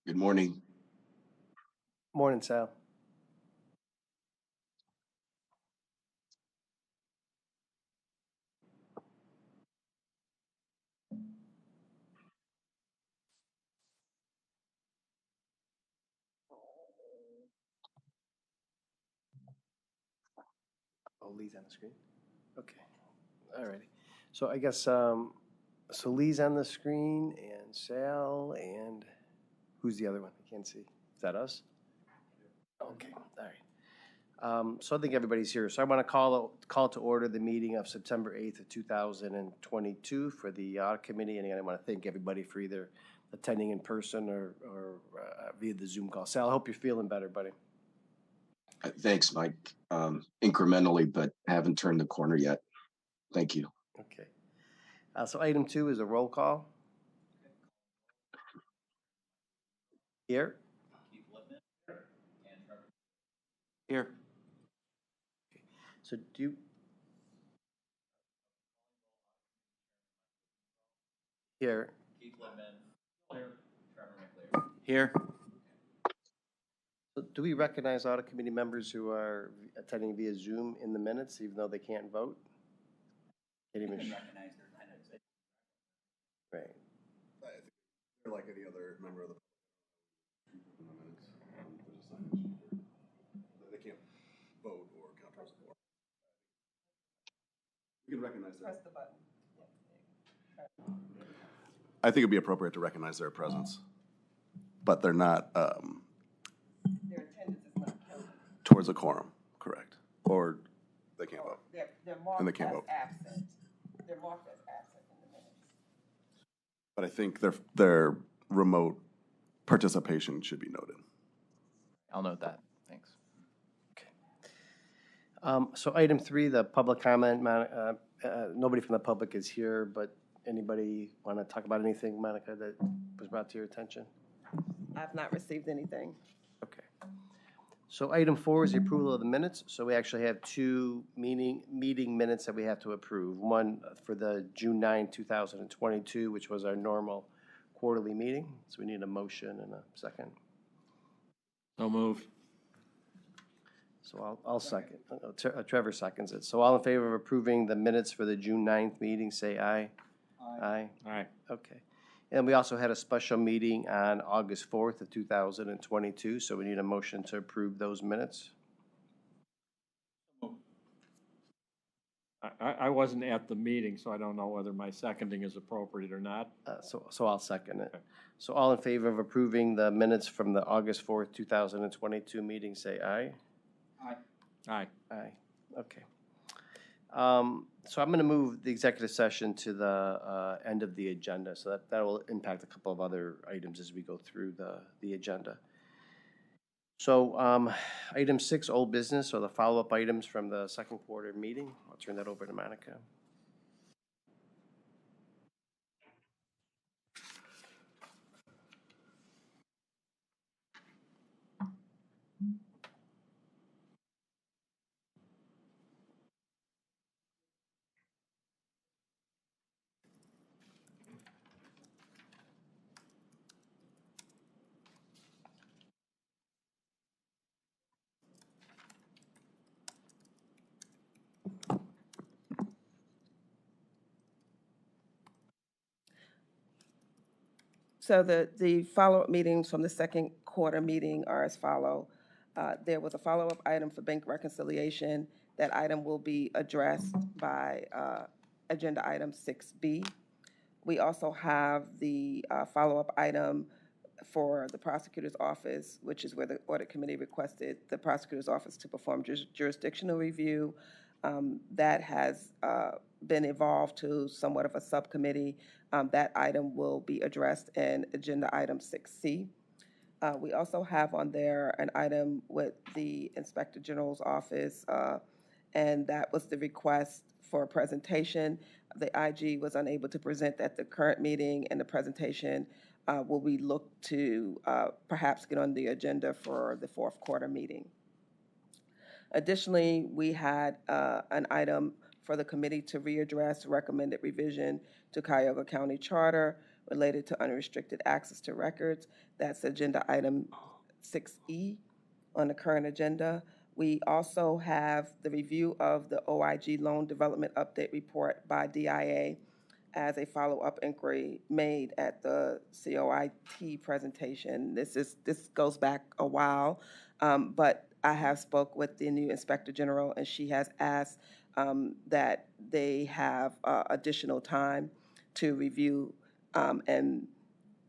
Good morning. Morning, Sal. Oh, Lee's on the screen? Okay, all righty. So I guess, so Lee's on the screen and Sal and who's the other one? I can't see. Is that us? Okay, all right. So I think everybody's here. So I want to call to order the meeting of September 8th of 2022 for the audit committee. And again, I want to thank everybody for either attending in person or via the Zoom call. Sal, I hope you're feeling better, buddy. Thanks, Mike. Incrementally, but haven't turned the corner yet. Thank you. Okay. So item 2 is a roll call. Here. Here. So do you? Here. Here. So do we recognize audit committee members who are attending via Zoom in the minutes, even though they can't vote? Can't even recognize their attendance. Right. They're like any other member of the they can't vote or count towards the board. You can recognize them. Press the button. I think it'd be appropriate to recognize their presence, but they're not, Their attendance is not counted. towards a quorum, correct? Or they can't vote. They're And marked they can't as vote. absent. They're marked as absent in the minutes. But I think their remote participation should be noted. I'll note that. Thanks. So item 3, the public comment. Nobody from the public is here, but anybody want to talk about anything, Monica, that was brought to your attention? I've not received anything. Okay. So item 4 is the approval of the minutes. So we actually have 2 meeting minutes that we have to approve. One for the June 9, 2022, which was our normal quarterly meeting. So we need a motion and a second. So moved. So I'll second. Trevor seconds it. So all in favor of approving the minutes for the June 9th meeting, say aye. Aye. Aye. Okay. And we also had a special meeting on August 4th of 2022, so we need a motion to approve those minutes. I wasn't at the meeting, so I don't know whether my seconding is appropriate or not. So I'll second it. So all in favor of approving the minutes from the August 4th, 2022 meeting, say aye. Aye. Aye. Okay. So I'm going to move the executive session to the end of the agenda, so that will impact a couple of other items as we go through the agenda. So item 6, old business, or the follow-up items from the second quarter meeting. I'll turn that over to Monica. So the follow-up meetings from the second quarter meeting are as follow. There was a follow-up item for bank reconciliation. That item will be addressed by agenda item 6B. We also have the follow-up item for the prosecutor's office, which is where the audit committee requested the prosecutor's office to perform jurisdictional review. That has been evolved to somewhat of a subcommittee. That item will be addressed in agenda item 6C. We also have on there an item with the Inspector General's office, and that was the request for a presentation. The IG was unable to present at the current meeting, and the presentation will be looked to perhaps get on the agenda for the fourth quarter meeting. Additionally, we had an item for the committee to readdress recommended revision to Cuyahoga County Charter related to unrestricted access to records. That's agenda item 6E on the current agenda. We also have the review of the OIG Loan Development Update Report by DIA as a follow-up inquiry made at the COIT presentation. This goes back a while, but I have spoke with the new Inspector General, and she has asked that they have additional time to review, and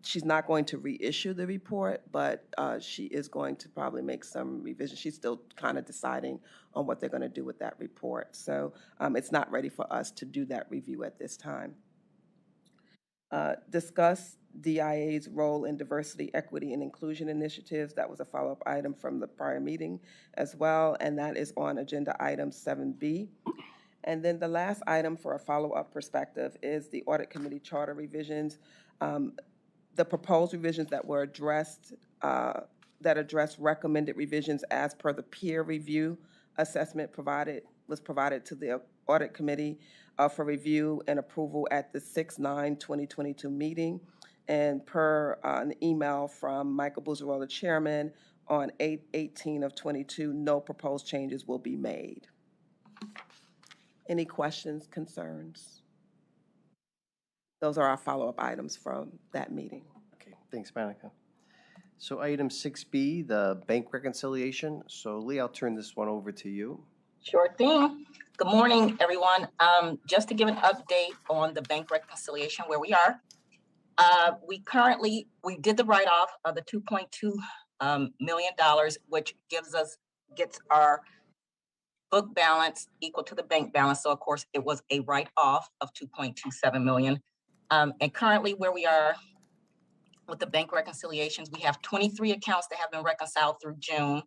she's not going to reissue the report, but she is going to probably make some revisions. She's still kind of deciding on what they're going to do with that report. So it's not ready for us to do that review at this time. Discuss DIA's role in diversity, equity, and inclusion initiatives. That was a follow-up item from the prior meeting as well, and that is on agenda item 7B. And then the last item for a follow-up perspective is the Audit Committee charter revisions. The proposed revisions that were addressed, that address recommended revisions as per the peer review assessment was provided to the Audit Committee for review and approval at the 6/9/2022 meeting. And per an email from Michael Buzzarola, Chairman, on 8/18/22, no proposed changes will be made. Any questions, concerns? Those are our follow-up items from that meeting. Okay, thanks, Monica. So item 6B, the bank reconciliation. So Lee, I'll turn this one over to you. Sure thing. Good morning, everyone. Just to give an update on the bank reconciliation where we are. We did the write-off of the $2.2 million, which gets our book balance equal to the bank balance. So of course it was a write-off of $2.27 million. And currently where we are with the bank reconciliations, we have 23 accounts that have been reconciled through June.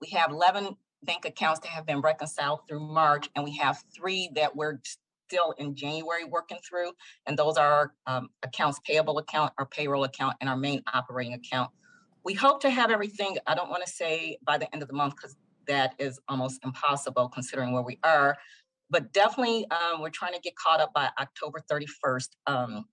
We have 11 bank accounts that have been reconciled through March, and we have 3 that we're still in January working through, and those are our accounts payable account, our payroll account, and our main operating account. We hope to have everything, I don't want to say by the end of the month, because that is almost impossible considering where we are, but definitely we're trying to get caught up by October 31st.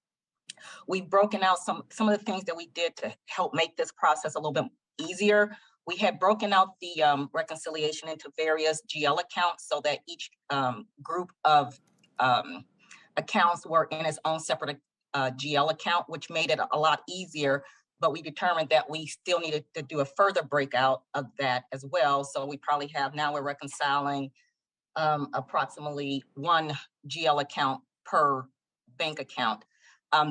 We've broken out some of the things that we did to help make this process a little bit easier. We had broken out the reconciliation into various GL accounts so that each group of accounts were in its own separate GL account, which made it a lot easier. But we determined that we still needed to do a further breakout of that as well. So we probably have, now we're reconciling approximately 1 GL account per bank account.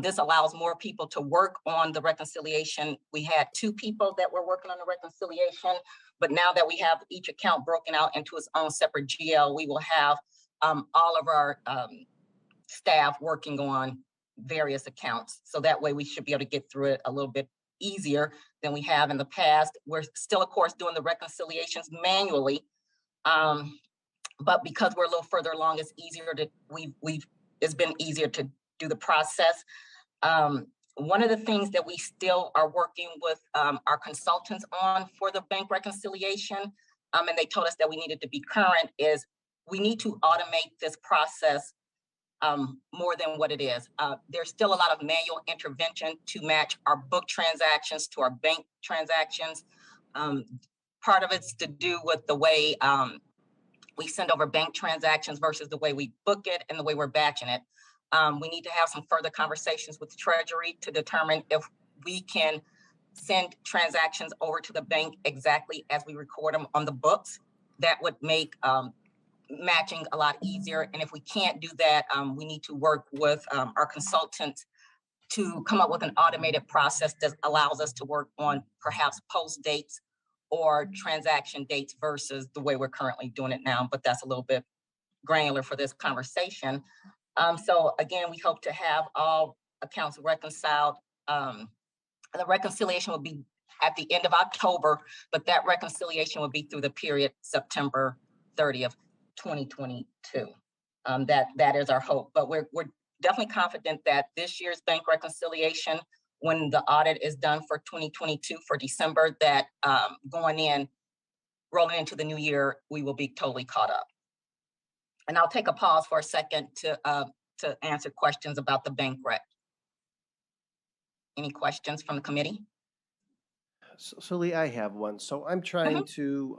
This allows more people to work on the reconciliation. We had 2 people that were working on the reconciliation, but now that we have each account broken out into its own separate GL, we will have all of our staff working on various accounts. So that way we should be able to get through it a little bit easier than we have in the past. We're still, of course, doing the reconciliations manually, but because we're a little further along, it's easier to, it's been easier to do the process. One of the things that we still are working with our consultants on for the bank reconciliation, and they told us that we needed to be current, is we need to automate this process more than what it is. There's still a lot of manual intervention to match our book transactions to our bank transactions. Part of it's to do with the way we send over bank transactions versus the way we book it and the way we're batching it. We need to have some further conversations with the Treasury to determine if we can send transactions over to the bank exactly as we record them on the books. That would make matching a lot easier. And if we can't do that, we need to work with our consultants to come up with an automated process that allows us to work on perhaps post dates or transaction dates versus the way we're currently doing it now. But that's a little bit granular for this conversation. So again, we hope to have all accounts reconciled. The reconciliation will be at the end of October, but that reconciliation will be through the period September 30th, 2022. That is our hope, but we're definitely confident that this year's bank reconciliation, when the audit is done for 2022 for December, that rolling into the new year, we will be totally caught up. And I'll take a pause for a second to answer questions about the bank rec. any questions from the committee? So Lee, I have one. So I'm trying to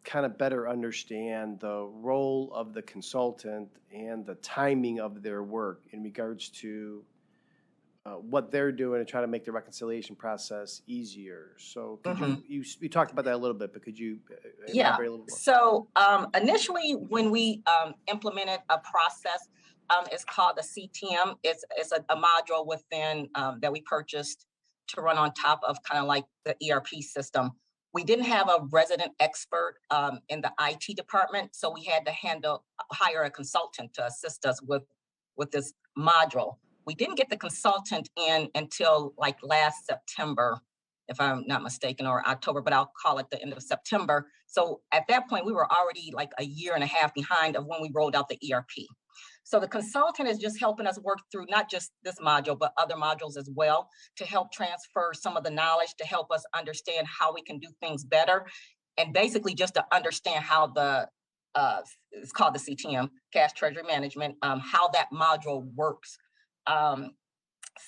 kind of better understand the role of the consultant and the timing of their work in regards to what they're doing to try to make the reconciliation process easier. So could you talked about that a little bit, but could you Yeah, elaborate a little more? so initially when we implemented a process, it's called the CTM. It's a module within that we purchased to run on top of kind of like the ERP system. We didn't have a resident expert in the IT department, so we had to hire a consultant to assist us with this module. We didn't get the consultant in until like last September, if I'm not mistaken, or October, but I'll call it the end of September. So at that point, we were already like a year and a half behind of when we rolled out the ERP. So the consultant is just helping us work through not just this module, but other modules as well, to help transfer some of the knowledge, to help us understand how we can do things better, and basically just to understand how the, it's called the CTM, Cash Treasury Management, how that module works.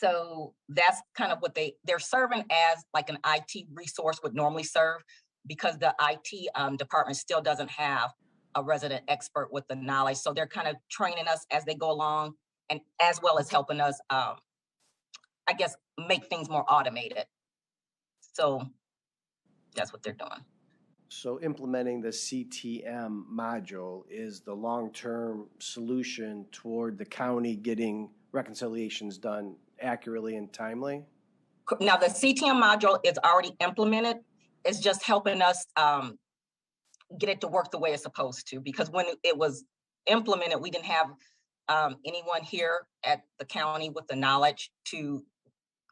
So that's kind of what they're serving as like an IT resource would normally serve, because the IT department still doesn't have a resident expert with the knowledge. So they're kind of training us as they go along, and as well as helping us, I guess, make things more automated. So that's what they're doing. So implementing the CTM module is the long-term solution toward the county getting reconciliations done accurately and timely? Now, the CTM module is already implemented. It's just helping us get it to work the way it's supposed to, because when it was implemented, we didn't have anyone here at the county with the knowledge to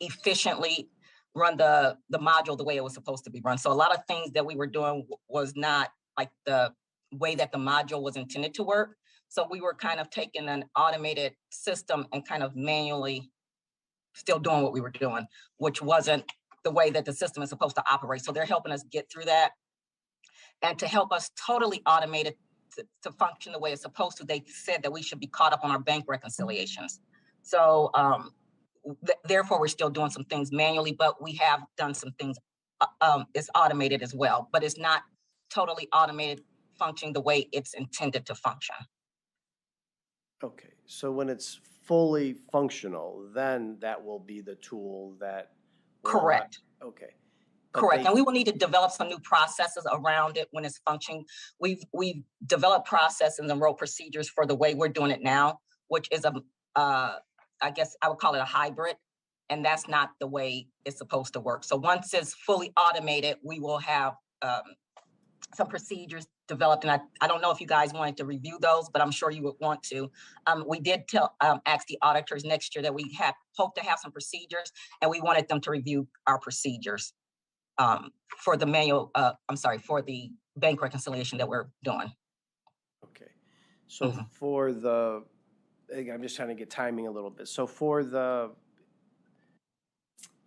efficiently run the module the way it was supposed to be run. So a lot of things that we were doing was not like the way that the module was intended to work. So we were kind of taking an automated system and kind of manually still doing what we were doing, which wasn't the way that the system is supposed to operate. So they're helping us get through that. And to help us totally automate it to function the way it's supposed to, they said that we should be caught up on our bank reconciliations. So therefore, we're still doing some things manually, but we have done some things, it's automated as well, but it's not totally automated, functioning the way it's intended to function. Okay, so when it's fully functional, then that will be the tool that will Correct. Okay. But Correct, and we will need to develop some new processes around it when it's functioning. We've developed processes and wrote procedures for the way we're doing it now, which is I guess I would call it a hybrid, and that's not the way it's supposed to work. So once it's fully automated, we will have some procedures developed, and I don't know if you guys wanted to review those, but I'm sure you would want to. We did ask the auditors next year that we hope to have some procedures, and we wanted them to review our procedures for the manual, for the bank reconciliation that we're doing. Okay, so for the, I'm just trying to get timing a little bit. So for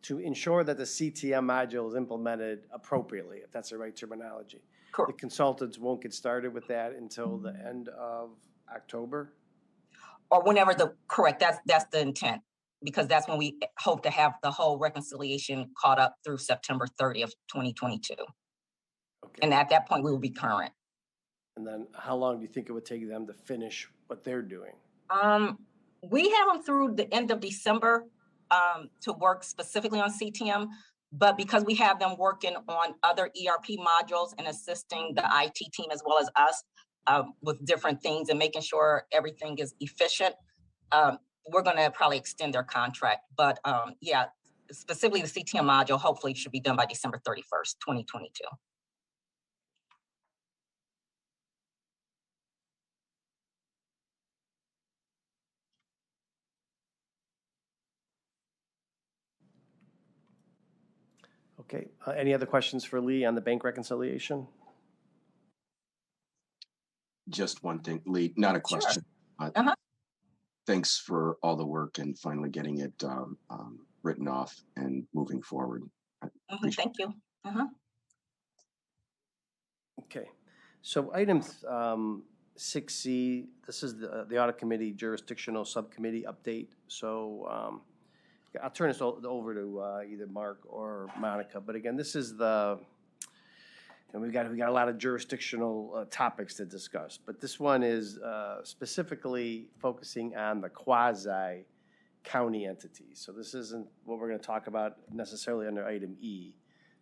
to ensure that the CTM module is implemented appropriately, if that's the right terminology, Correct. the consultants won't get started with that until the end of October? Or whenever that's the intent, because that's when we hope to have the whole reconciliation caught up through September 30th, 2022. Okay. And at that point, we will be current. And then how long do you think it would take them to finish what they're doing? We have them through the end of December to work specifically on CTM, but because we have them working on other ERP modules and assisting the IT team as well as us with different things and making sure everything is efficient, we're going to probably extend their contract. But yeah, specifically the CTM module hopefully should be done by December 31st, 2022. Okay, any other questions for Lee on the bank reconciliation? Just one thing, Lee, not a question. Sure. Thanks for all the work and finally getting it written off and moving forward. Thank you. Okay, so item 6C, this is the Audit Committee Jurisdictional Subcommittee update. So I'll turn this over to either Mark or Monica, but again, this is and we got a lot of jurisdictional topics to discuss, but this one is specifically focusing on the quasi-county entities. So this isn't what we're going to talk about necessarily under item E.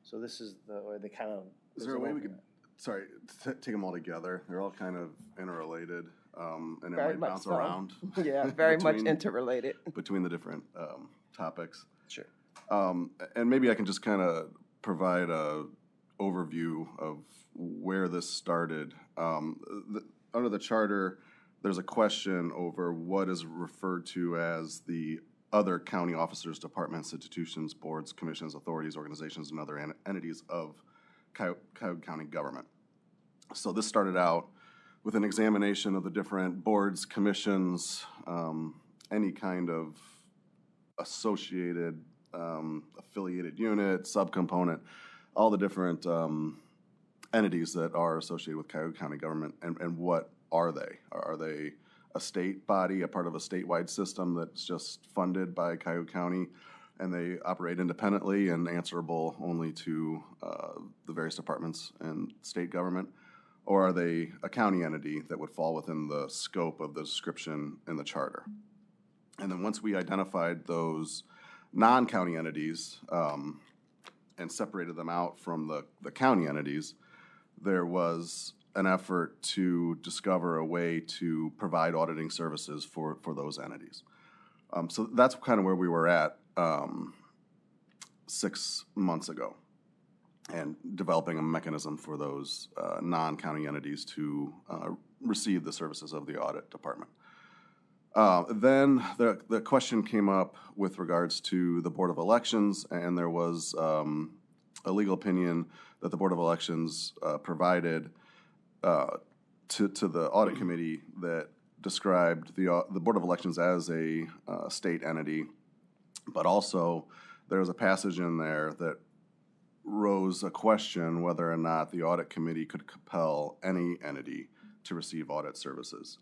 So this is the kind of. Is there a way we could, sorry, take them all together? They're all kind of interrelated, and it Very might much bounce so. around. Yeah, very much between- interrelated. Between the different topics. Sure. And maybe I can just kind of provide a overview of where this started. Under the charter, there's a question over what is referred to as the other county officers, departments, institutions, boards, commissions, authorities, organizations, and other entities of Cuyahoga County government. So this started out with an examination of the different boards, commissions, any kind of associated, affiliated unit, subcomponent, all the different entities that are associated with Cuyahoga County government, and what are they? Are they a state body, a part of a statewide system that's just funded by Cuyahoga County, and they operate independently and answerable only to the various departments and state government? Or are they a county entity that would fall within the scope of the description in the charter? And then once we identified those non-county entities and separated them out from the county entities, there was an effort to discover a way to provide auditing services for those entities. So that's kind of where we were at 6 months ago, and developing a mechanism for those non-county entities to receive the services of the audit department. Then the question came up with regards to the Board of Elections, and there was a legal opinion that the Board of Elections provided to the Audit Committee that described the Board of Elections as a state entity, but also there was a passage in there that rose a question whether or not the Audit Committee could compel any entity to receive audit services.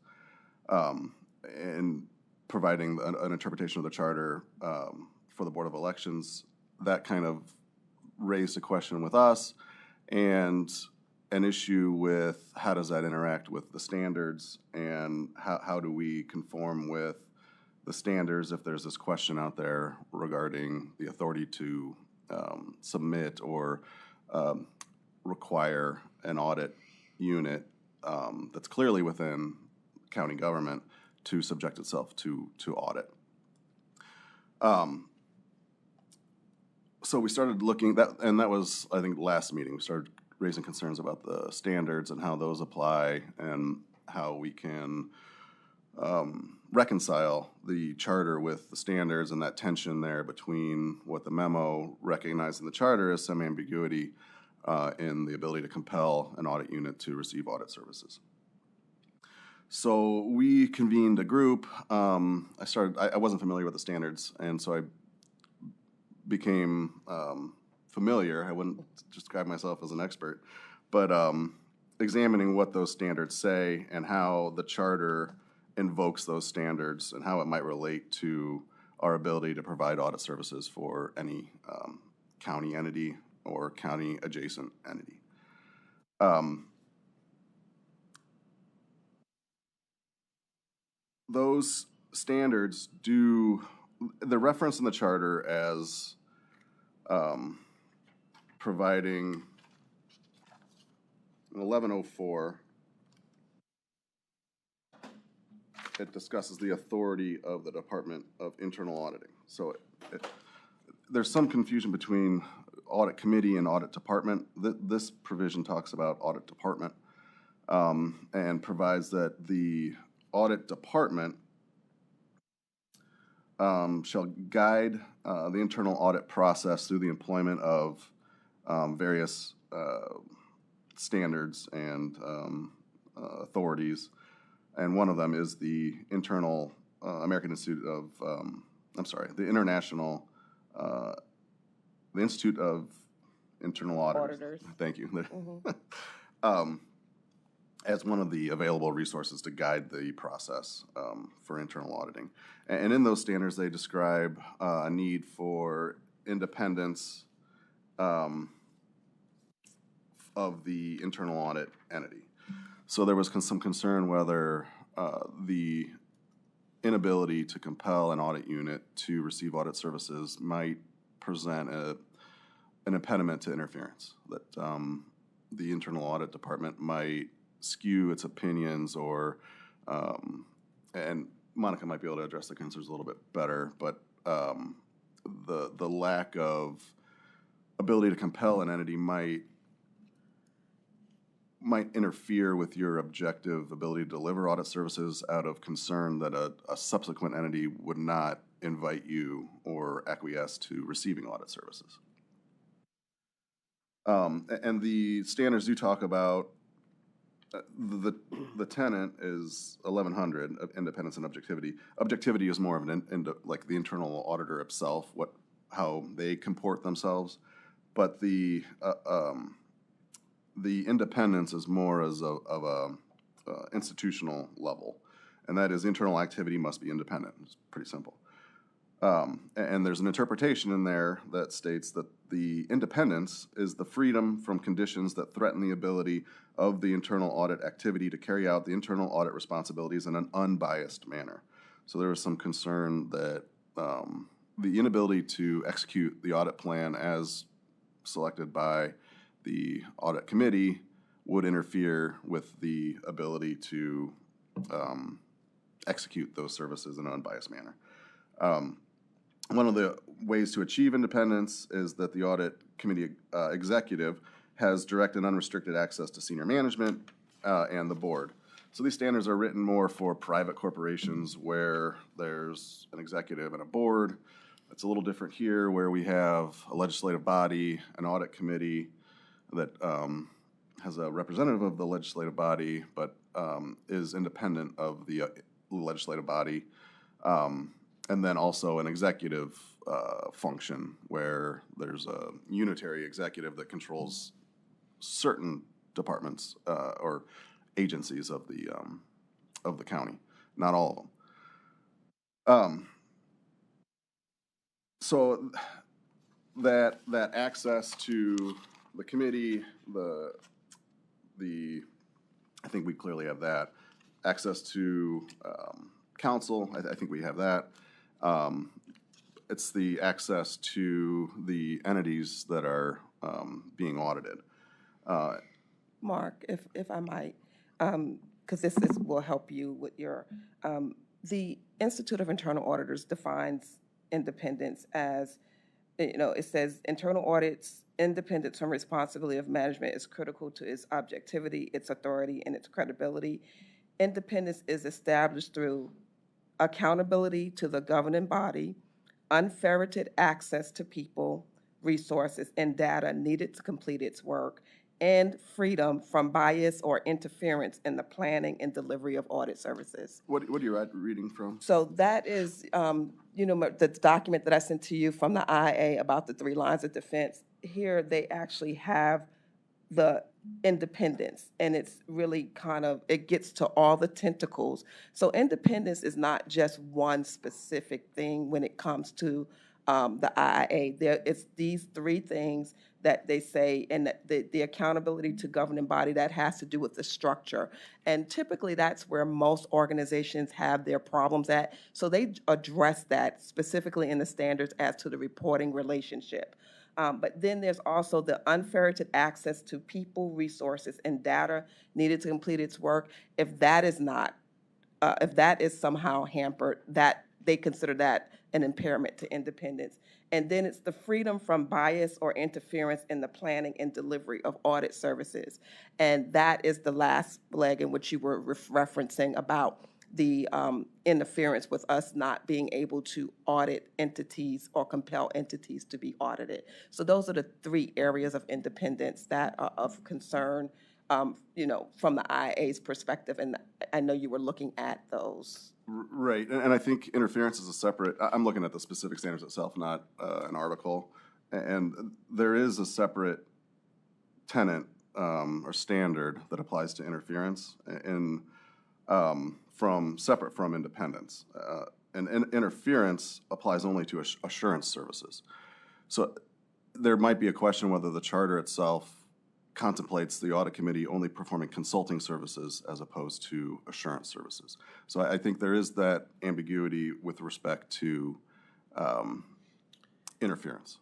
And providing an interpretation of the charter for the Board of Elections, that kind of raised a question with us, and an issue with how does that interact with the standards, and how do we conform with the standards if there's this question out there regarding the authority to submit or require an audit unit that's clearly within county government to subject itself to audit. So we started looking, and that was, I think, last meeting. We started raising concerns about the standards and how those apply, and how we can reconcile the charter with the standards, and that tension there between what the memo recognized in the charter as some ambiguity in the ability to compel an audit unit to receive audit services. So we convened a group. I wasn't familiar with the standards, and so I became familiar. I wouldn't describe myself as an expert, but examining what those standards say and how the charter invokes those standards and how it might relate to our ability to provide audit services for any county entity or county adjacent entity. Those standards they're referenced in the charter as providing, in 1104, it discusses the authority of the Department of Internal Auditing. So there's some confusion between audit committee and audit department. This provision talks about audit department and provides that the audit department shall guide the internal audit process through the employment of various standards and authorities, and one of them is the International Institute of Internal Auditors. Auditors. Thank you. as one of the available resources to guide the process for internal auditing. And in those standards, they describe a need for independence of the internal audit entity. So there was some concern whether the inability to compel an audit unit to receive audit services might present an impediment to interference, that the internal audit department might skew its opinions or, and Monica might be able to address the concerns a little bit better, but the lack of ability to compel an entity might interfere with your objective ability to deliver audit services out of concern that a subsequent entity would not invite you or acquiesce to receiving audit services. And the standards do talk about the tenant is 1100 of independence and objectivity. Objectivity is more of like the internal auditor itself, how they comport themselves, but the independence is more of a institutional level, and that is internal activity must be independent. It's pretty simple. And there's an interpretation in there that states that the independence is the freedom from conditions that threaten the ability of the internal audit activity to carry out the internal audit responsibilities in an unbiased manner. So there was some concern that the inability to execute the audit plan as selected by the audit committee would interfere with the ability to execute those services in an unbiased manner. One of the ways to achieve independence is that the audit committee executive has direct and unrestricted access to senior management and the board. So these standards are written more for private corporations where there's an executive and a board. It's a little different here where we have a legislative body, an audit committee that has a representative of the legislative body but is independent of the legislative body. And then also an executive function where there's a unitary executive that controls certain departments or agencies of the county, not all of them. So that access to the committee, I think we clearly have that. Access to counsel, I think we have that. It's the access to the entities that are being audited. Mark, if I might, because this will help you with your, the Institute of Internal Auditors defines independence as, it says internal audits, independence from responsibility of management is critical to its objectivity, its authority, and its credibility. Independence is established through accountability to the governing body, unferreted access to people, resources, and data needed to complete its work, and freedom from bias or interference in the planning and delivery of audit services. What are you reading from? So that is, the document that I sent to you from the IA about the 3 lines of defense. Here, they actually have the independence, and it's really it gets to all the tentacles. So independence is not just one specific thing when it comes to the IIA. It's these 3 things that they say, and the accountability to governing body, that has to do with the structure. And typically that's where most organizations have their problems at. So they address that specifically in the standards as to the reporting relationship. But then there's also the unferreted access to people, resources, and data needed to complete its work. If that is not, if that is somehow hampered, that they consider that an impairment to independence. And then it's the freedom from bias or interference in the planning and delivery of audit services. And that is the last leg in which you were referencing about the interference with us not being able to audit entities or compel entities to be audited. So those are the 3 areas of independence that are of concern, from the IA's perspective, and I know you were looking at those. Right, and I think interference is a separate, I'm looking at the specific standards itself, not an article, and there is a separate tenet or standard that applies to interference separate from independence. And interference applies only to assurance services. So there might be a question whether the charter itself contemplates the audit committee only performing consulting services as opposed to assurance services. So I think there is that ambiguity with respect to interference.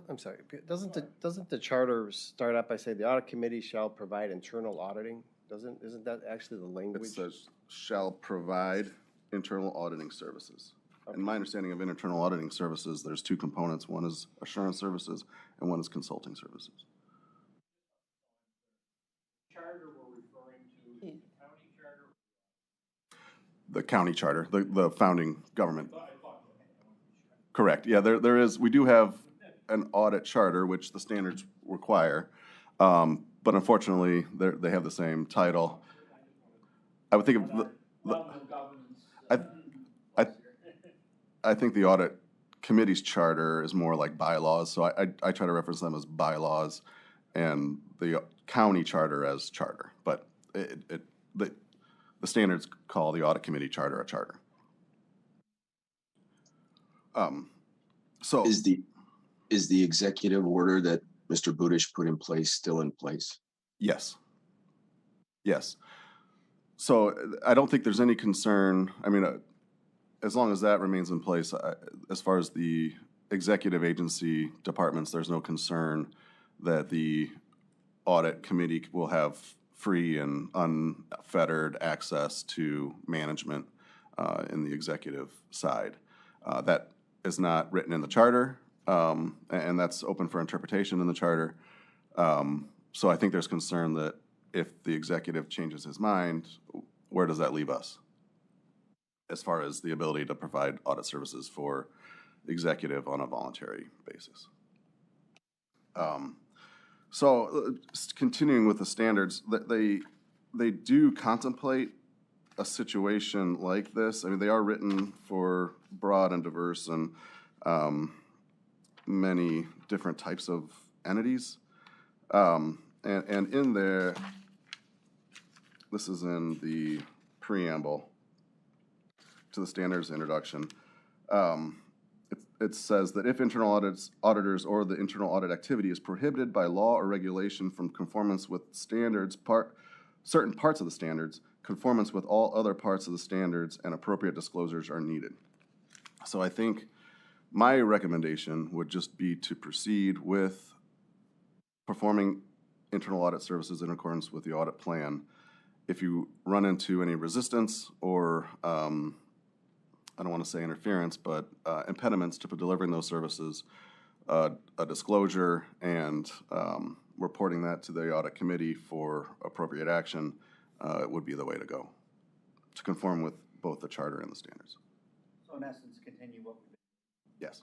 I'm sorry, doesn't the charter start out by saying the audit committee shall provide internal auditing? Isn't that actually the It language? says shall provide internal auditing services. In my understanding of internal auditing services, there's two components. One is assurance services and one is consulting services. Charter we're referring to, is the county charter? The county charter, the founding government. Correct. Yeah, there is, we do have an audit charter, which the standards require. But unfortunately, they have the same title. I would think of I think the audit committee's charter is more like bylaws, so I try to reference them as bylaws and the county charter as charter. But the standards call the audit committee charter a charter. So Is the executive order that Mr. Budish put in place still in place? yes. Yes. So I don't think there's any concern. I mean, as long as that remains in place, as far as the executive agency departments, there's no concern that the audit committee will have free and unfettered access to management in the executive side. That is not written in the charter, and that's open for interpretation in the charter. So I think there's concern that if the executive changes his mind, where does that leave us as far as the ability to provide audit services for the executive on a voluntary basis? So continuing with the standards, they do contemplate a situation like this. I mean, they are written for broad and diverse and many different types of entities. And in there, this is in the preamble to the standards introduction. It says that if internal auditors or the internal audit activity is prohibited by law or regulation from conformance with standards, certain parts of the standards, conformance with all other parts of the standards, and appropriate disclosures are needed. So I think my recommendation would just be to proceed with performing internal audit services in accordance with the audit plan. If you run into any resistance or I don't want to say interference, but impediments to delivering those services, a disclosure and reporting that to the audit committee for appropriate action would be the way to go, to conform with both the charter and the standards. So in essence, continue what we've been. Yes.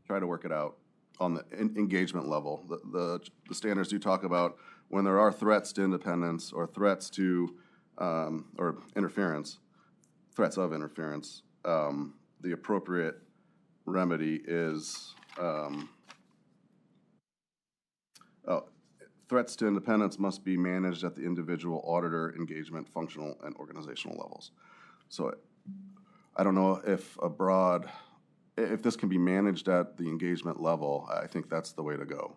Try to work it out on the engagement level. The standards do talk about when there are threats to independence or threats to or interference, threats of interference, the appropriate remedy is threats to independence must be managed at the individual auditor engagement, functional, and organizational levels. So I don't know if if this can be managed at the engagement level. I think that's the way to go,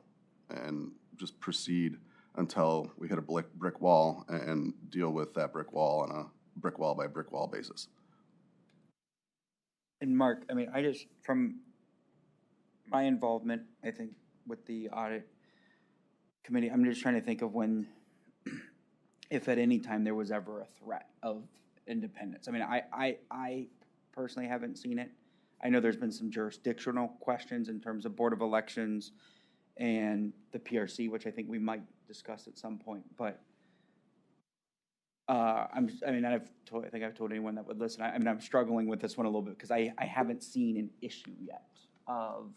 and just proceed until we hit a brick wall and deal with that brick wall on a brick wall by brick wall basis. And Mark, I mean, I just, from my involvement, I think, with the audit committee, I'm just trying to think of when, if at any time there was ever a threat of independence. I mean, I personally haven't seen it. I know there's been some jurisdictional questions in terms of Board of Elections and the PRC, which I think we might discuss at some point, but I think I've told anyone that would listen. I mean, I'm struggling with this one a little bit because I haven't seen an issue yet of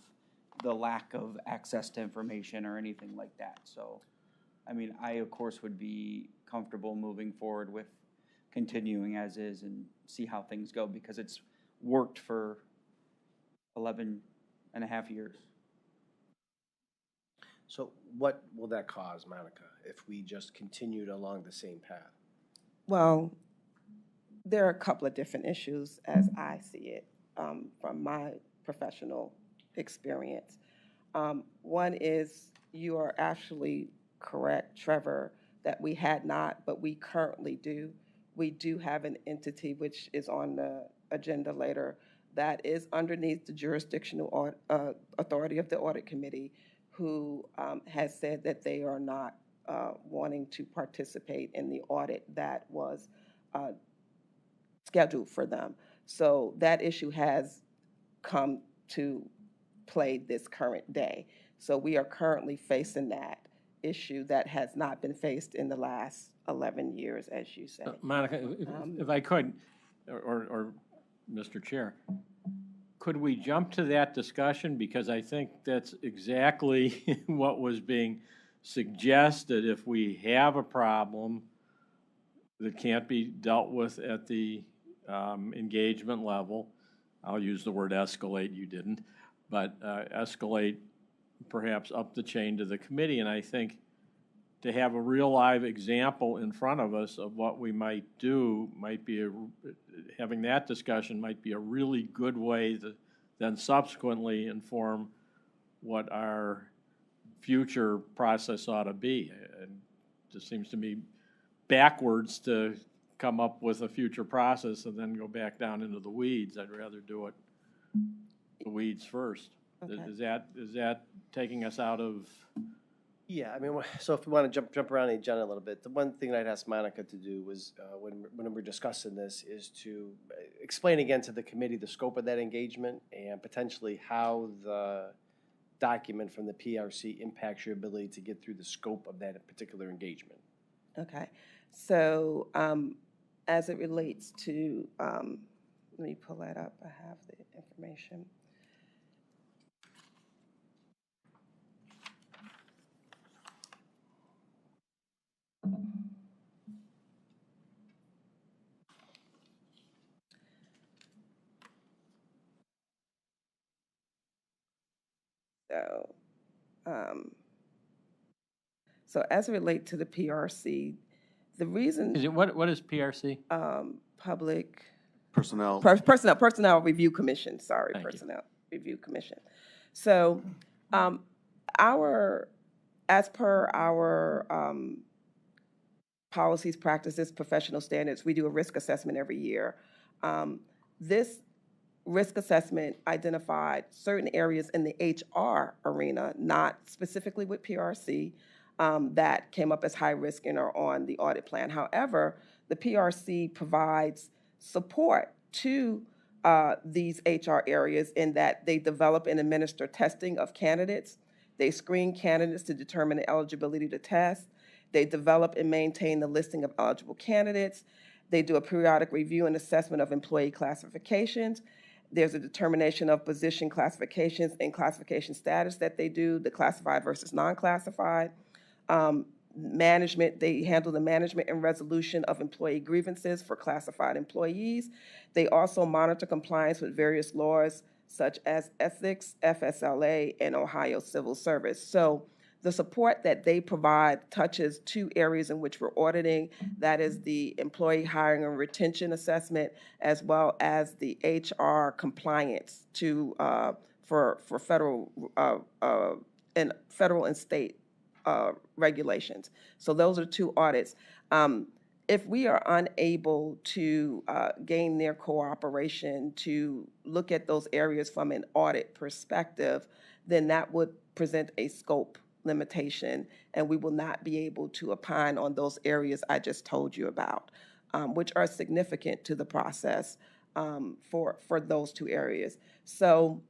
the lack of access to information or anything like that. So, I mean, I, of course, would be comfortable moving forward with continuing as is and see how things go because it's worked for 11 and a half years. So what will that cause, Monica, if we just continued along the same path? Well, there are a couple of different issues as I see it from my professional experience. One is you are actually correct, Trevor, that we had not, but we currently do. We do have an entity which is on the agenda later that is underneath the jurisdictional authority of the audit committee who has said that they are not wanting to participate in the audit that was scheduled for them. So that issue has come to play this current day. So we are currently facing that issue that has not been faced in the last 11 years, as you say. Monica, if I could, or Mr. Chair, could we jump to that discussion? Because I think that's exactly what was being suggested. If we have a problem that can't be dealt with at the engagement level, I'll use the word escalate, you didn't, but escalate perhaps up the chain to the committee. And I think to have a real live example in front of us of what we might do might be, having that discussion might be a really good way to then subsequently inform what our future process ought to be. And it just seems to me backwards to come up with a future process and then go back down into the weeds. I'd rather do it the weeds first. Okay. Is that taking us out of? Yeah, I mean, so if we want to jump around the agenda a little bit, the one thing that I'd asked Monica to do was, when we're discussing this, is to explain again to the committee the scope of that engagement and potentially how the document from the PRC impacts your ability to get through the scope of that particular engagement. Okay, so as it relates to, let me pull that up, I have the information. So as it relates to the PRC, the reason Is it, what is PRC? public Personnel. Personnel Review Commission, sorry, Thank you. Personnel Review Commission. So as per our policies, practices, professional standards, we do a risk assessment every year. This risk assessment identified certain areas in the HR arena, not specifically with PRC, that came up as high risk and are on the audit plan. However, the PRC provides support to these HR areas in that they develop and administer testing of candidates. They screen candidates to determine the eligibility to test. They develop and maintain the listing of eligible candidates. They do a periodic review and assessment of employee classifications. There's a determination of position classifications and classification status that they do, the classified versus non-classified. Management, they handle the management and resolution of employee grievances for classified employees. They also monitor compliance with various laws such as ethics, FSLA, and Ohio Civil Service. So the support that they provide touches two areas in which we're auditing. That is the employee hiring and retention assessment, as well as the HR compliance to for federal and state regulations. So those are two audits. If we are unable to gain their cooperation to look at those areas from an audit perspective, then that would present a scope limitation, and we will not be able to opine on those areas I just told you about, which are significant to the process for those two areas. So,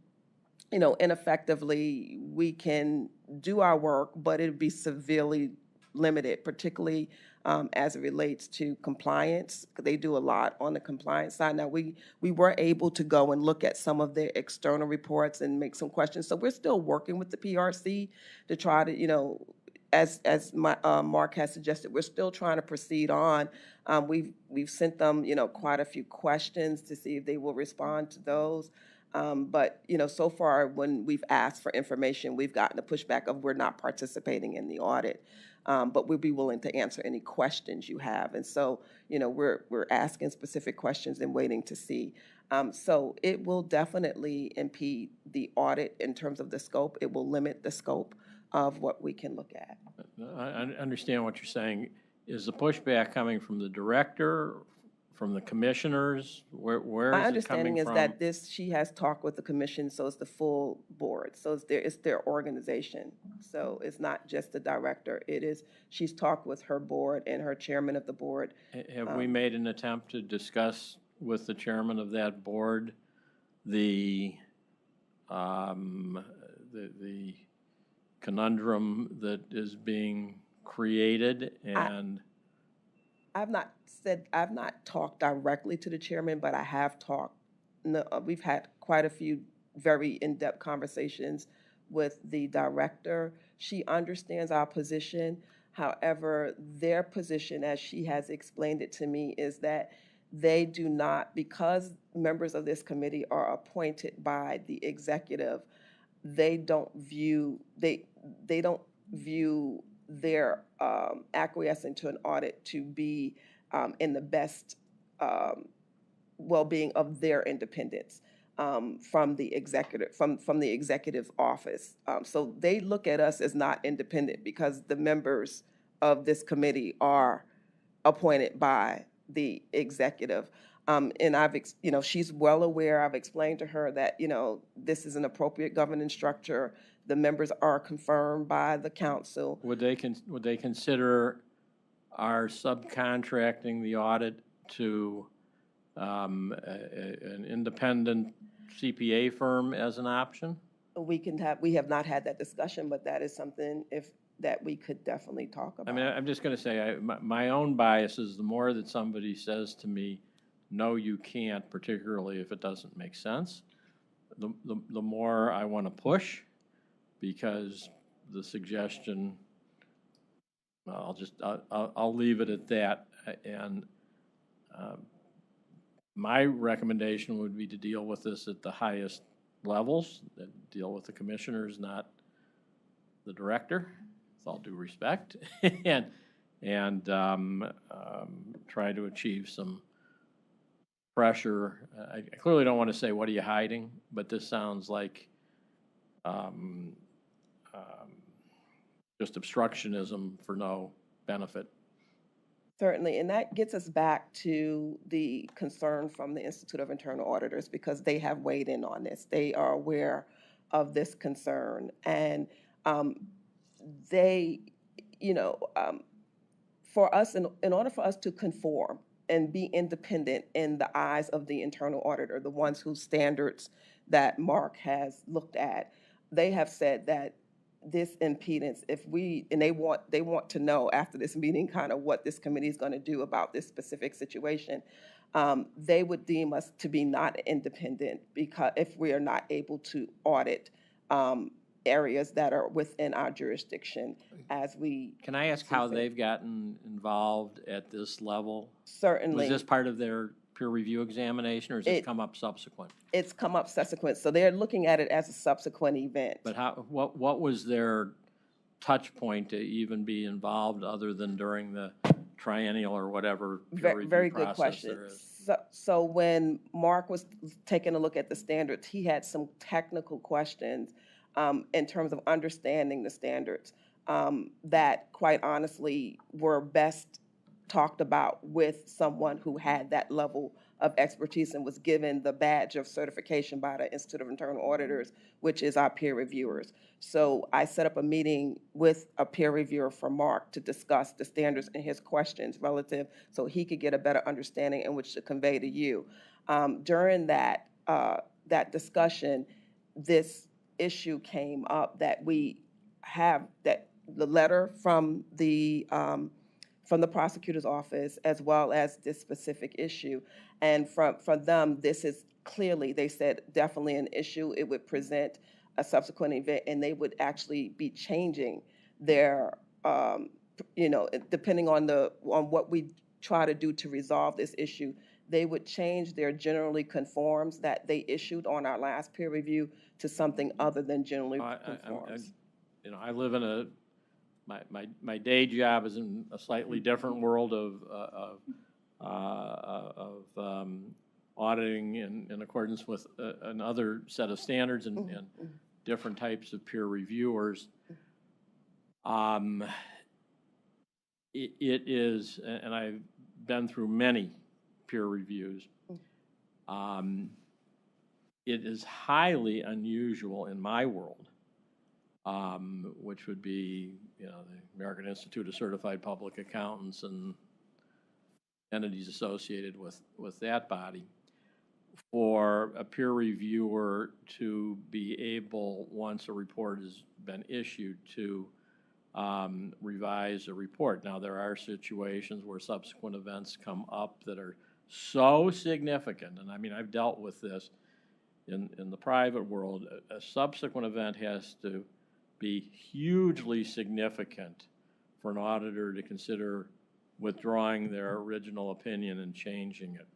you know, ineffectively, we can do our work, but it'd be severely limited, particularly as it relates to compliance. They do a lot on the compliance side. Now, we were able to go and look at some of their external reports and make some questions. So we're still working with the PRC to try to, you know, as Mark has suggested, we're still trying to proceed on. We've sent them, you know, quite a few questions to see if they will respond to those. But, so far, when we've asked for information, we've gotten a pushback of we're not participating in the audit. But we'd be willing to answer any questions you have. And so, we're asking specific questions and waiting to see. So it will definitely impede the audit in terms of the scope. It will limit the scope of what we can look at. I understand what you're saying. Is the pushback coming from the director, from the commissioners? Where My is it coming understanding is from? that she has talked with the commission, so it's the full board. So it's their organization. So it's not just the director. She's talked with her board and her chairman of the board. Have we made an attempt to discuss with the chairman of that board the conundrum that is being created? And I've not talked directly to the chairman, but I have talked, we've had quite a few very in-depth conversations with the director. She understands our position. However, their position, as she has explained it to me, is that they do not, because members of this committee are appointed by the executive, they don't view their acquiescing to an audit to be in the best well-being of their independence from the executive office. So they look at us as not independent because the members of this committee are appointed by the executive. And she's well aware. I've explained to her that, this is an appropriate governance structure. The members are confirmed by the council. would they consider our subcontracting the audit to an independent CPA firm as an option? We have not had that discussion, but that is something that we could definitely talk about. I mean, I'm just going to say, my own bias is the more that somebody says to me, no, you can't, particularly if it doesn't make sense, the more I want to push, because the suggestion, well, I'll leave it at that. And my recommendation would be to deal with this at the highest levels, that deal with the commissioners, not the director, with all due respect, and try to achieve some pressure. I clearly don't want to say, what are you hiding? But this sounds like just obstructionism for no benefit. Certainly, and that gets us back to the concern from the Institute of Internal Auditors, because they have weighed in on this. They are aware of this concern, and they, for us, in order for us to conform and be independent in the eyes of the internal auditor, the ones whose standards that Mark has looked at, they have said that this impedance, they want to know after this meeting kind of what this committee is going to do about this specific situation. They would deem us to be not independent because if we are not able to audit areas that are within our jurisdiction as we. Can I ask how they've gotten involved at this level? Certainly. Was this part of their peer review examination, or has it come up subsequent? It's come up subsequent, so they're looking at it as a subsequent event. But what was their touch point to even be involved other than during the triennial or whatever peer review very process good question. there is? So when Mark was taking a look at the standards, he had some technical questions in terms of understanding the standards that, quite honestly, were best talked about with someone who had that level of expertise and was given the badge of certification by the Institute of Internal Auditors, which is our peer reviewers. So I set up a meeting with a peer reviewer for Mark to discuss the standards and his questions relative, so he could get a better understanding in which to convey to you. During that discussion, this issue came up that we have that the letter from the prosecutor's office, as well as this specific issue. And from them, this is clearly, they said, definitely an issue. It would present a subsequent event, and they would actually be changing their, depending on what we try to do to resolve this issue, they would change their generally conforms that they issued on our last peer review to something other than generally conforms. You know, I live in a, my day job is in a slightly different world of auditing in accordance with another set of standards and different types of peer reviewers. It is, and I've been through many peer reviews. It is highly unusual in my world, which would be, you know, the American Institute of Certified Public Accountants and entities associated with that body, for a peer reviewer to be able, once a report has been issued, to revise a report. Now, there are situations where subsequent events come up that are so significant, and I mean, I've dealt with this in the private world. A subsequent event has to be hugely significant for an auditor to consider withdrawing their original opinion and changing it.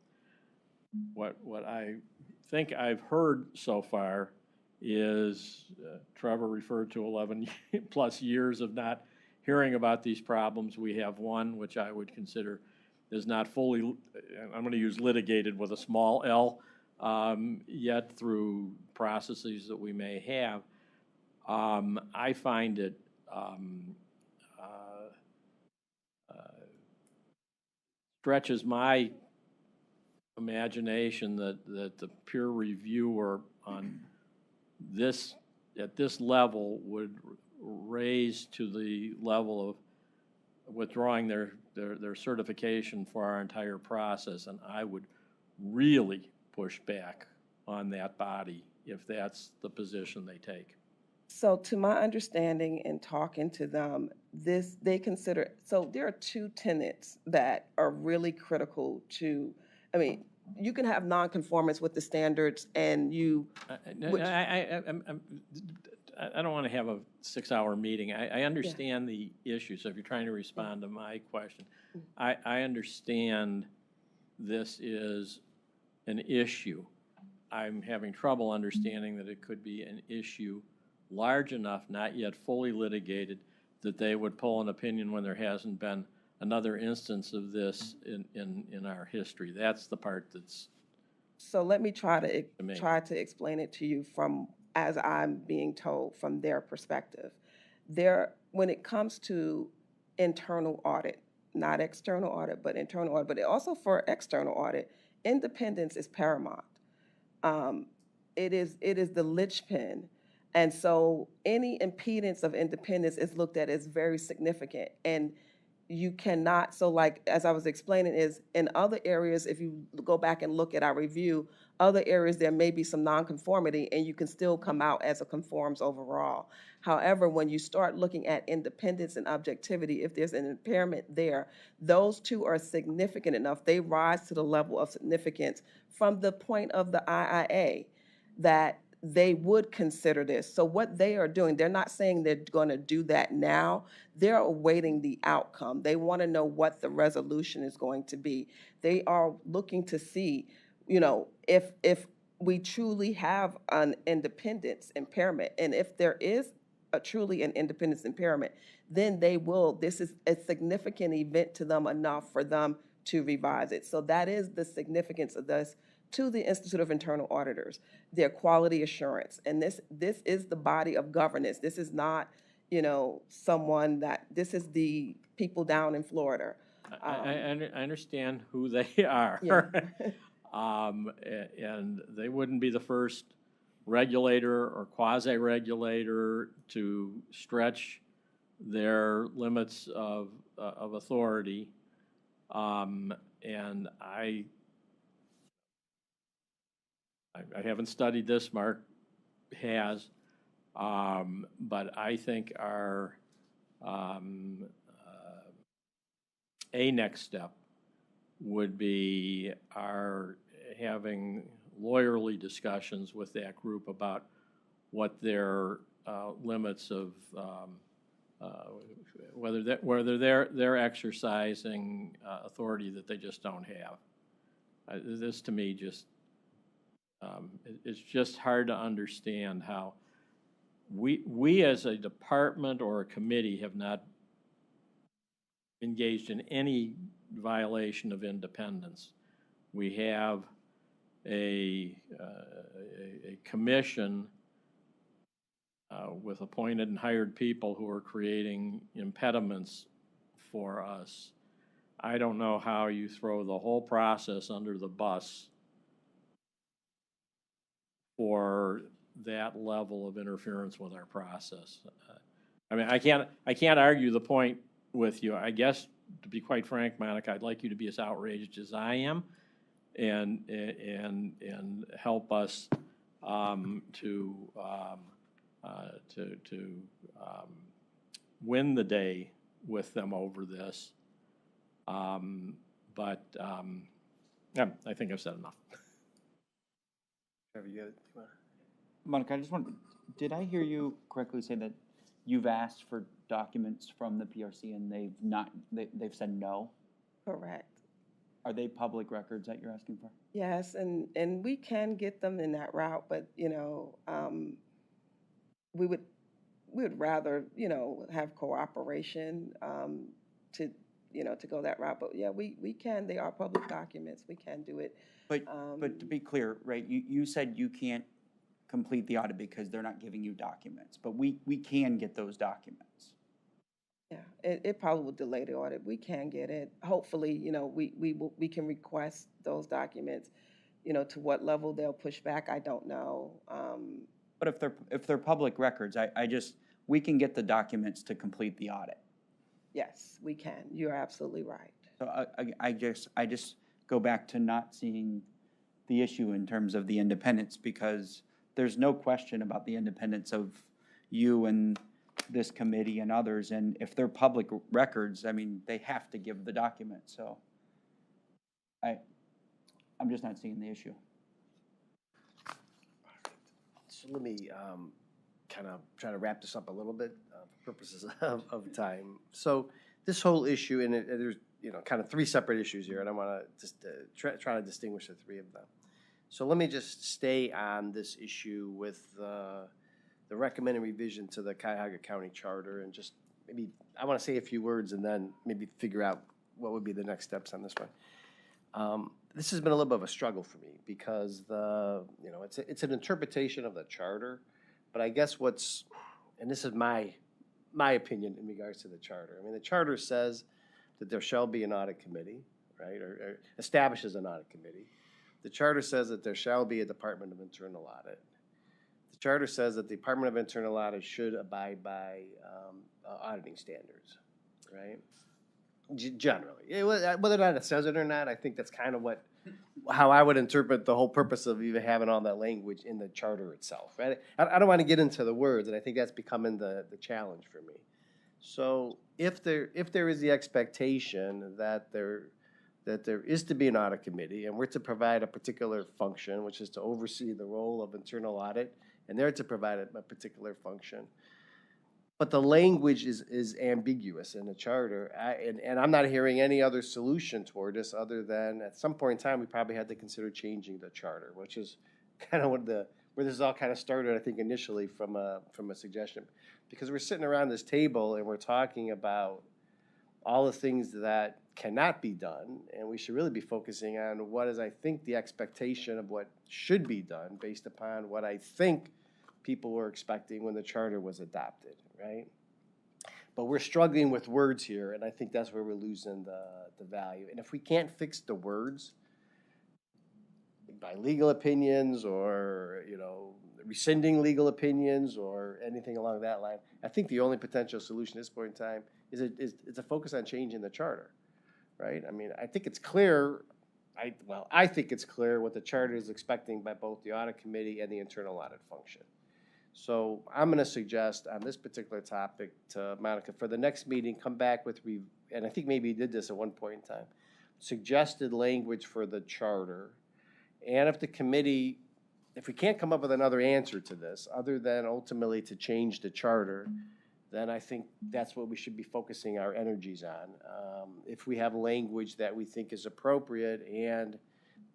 What I think I've heard so far is Trevor referred to 11 plus years of not hearing about these problems. We have one which I would consider is not fully, I'm going to use litigated with a small l, yet through processes that we may have. I find it stretches my imagination that the peer reviewer on this, at this level, would raise to the level of withdrawing their certification for our entire process, and I would really push back on that body if that's the position they take. So to my understanding in talking to them, they consider, so there are two tenets that are really critical to, I mean, you can have nonconformance with the standards and you. I don't want to have a 6-hour meeting. I understand the issue, so if you're trying to respond to my question, I understand this is an issue. I'm having trouble understanding that it could be an issue large enough, not yet fully litigated, that they would pull an opinion when there hasn't been another instance of this in our history. That's the part that's. So let me try to explain it to you from, as I'm being told, from their perspective. When it comes to internal audit, not external audit, but internal audit, but also for external audit, independence is paramount. It is the linchpin. And so any impedance of independence is looked at as very significant. And you cannot, so like, as I was explaining, is in other areas, if you go back and look at our review, other areas there may be some nonconformity and you can still come out as a conforms overall. However, when you start looking at independence and objectivity, if there's an impairment there, those two are significant enough. They rise to the level of significance from the point of the IIA that they would consider this. So what they are doing, they're not saying they're going to do that now. They're awaiting the outcome. They want to know what the resolution is going to be. They are looking to see, you know, if we truly have an independence impairment, and if there is truly an independence impairment, then they will, this is a significant event to them enough for them to revise it. So that is the significance of this to the Institute of Internal Auditors, their quality assurance. And this is the body of governance. This is not, you know, someone that, this is the people down in Florida. I understand who they are. Yeah. And they wouldn't be the first regulator or quasi-regulator to stretch their limits of authority. And I haven't studied this, Mark has, but I think our a next step would be our having lawyerly discussions with that group about what their limits of whether they're exercising authority that they just don't have. This to me just, it's just hard to understand how we as a department or a committee have not engaged in any violation of independence. We have a commission with appointed and hired people who are creating impediments for us. I don't know how you throw the whole process under the bus for that level of interference with our process. I mean, I can't argue the point with you. I guess, to be quite frank, Monica, I'd like you to be as outraged as I am, and help us to win the day with them over this. Yeah, I think I've said enough. Trevor, you got it? Monica, I just want, did I hear you correctly say that you've asked for documents from the PRC and they've said no? Correct. Are they public records that you're asking for? Yes, and we can get them in that route, but, you know, we would rather, you know, have cooperation to, you know, to go that route. But yeah, we can, they are public documents, we can do it. But to be clear, right, you said you can't complete the audit because they're not giving you documents, but we can get those documents. Yeah, it probably will delay the audit. We can get it. Hopefully, you know, we can request those documents. You know, to what level they'll push back, I don't know. But if they're public records, we can get the documents to complete the audit. Yes, we can. You're absolutely right. So I just go back to not seeing the issue in terms of the independence, because there's no question about the independence of you and this committee and others, and if they're public records, I mean, they have to give the documents, so I'm just not seeing the issue. So let me kind of try to wrap this up a little bit for purposes of time. So this whole issue, and there's, you know, kind of three separate issues here, and I want to just try to distinguish the three of them. So let me just stay on this issue with the recommended revision to the Cuyahoga County Charter, and just maybe I want to say a few words and then maybe figure out what would be the next steps on this one. This has been a little bit of a struggle for me because you know, it's an interpretation of the charter, but I guess and this is my opinion in regards to the charter. I mean, the charter says that there shall be an audit committee, right, or establishes an audit committee. The charter says that there shall be a Department of Internal Audit. The charter says that the Department of Internal Audit should abide by auditing standards, right? Generally, whether or not it says it or not, I think that's kind of how I would interpret the whole purpose of even having all that language in the charter itself, right? I don't want to get into the words, and I think that's becoming the challenge for me. So if there is the expectation that there is to be an audit committee, and we're to provide a particular function, which is to oversee the role of internal audit, and they're to provide a particular function. But the language is ambiguous in the charter, and I'm not hearing any other solution toward this other than at some point in time we probably had to consider changing the charter, which is kind of where this all kind of started, I think, initially from a suggestion, because we're sitting around this table and we're talking about all the things that cannot be done, and we should really be focusing on what is, I think, the expectation of what should be done based upon what I think people were expecting when the charter was adopted, right? But we're struggling with words here, and I think that's where we're losing the value. And if we can't fix the words by legal opinions or, you know, rescinding legal opinions or anything along that line, I think the only potential solution at this point in time is a focus on changing the charter, right? I mean, I think it's clear. I think it's clear what the charter is expecting by both the audit committee and the internal audit function. So I'm going to suggest on this particular topic to Monica, for the next meeting, come back with, and I think maybe you did this at one point in time, suggested language for the charter. And if the committee, if we can't come up with another answer to this, other than ultimately to change the charter, then I think that's what we should be focusing our energies on. If we have language that we think is appropriate and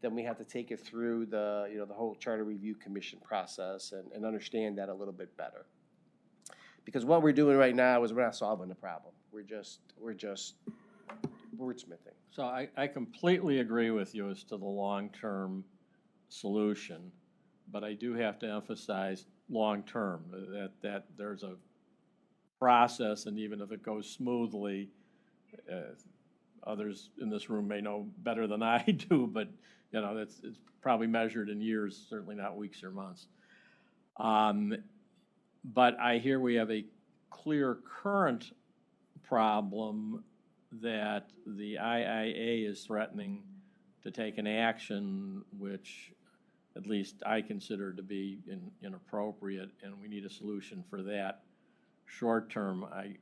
then we have to take it through the, the whole Charter Review Commission process and understand that a little bit better. Because what we're doing right now is we're not solving the problem. We're just wordsmithing. So I completely agree with you as to the long-term solution, but I do have to emphasize long-term, that there's a process, and even if it goes smoothly, others in this room may know better than I do, but, it's probably measured in years, certainly not weeks or months. But I hear we have a clear current problem that the IIA is threatening to take an action which at least I consider to be inappropriate, and we need a solution for that. Short term, I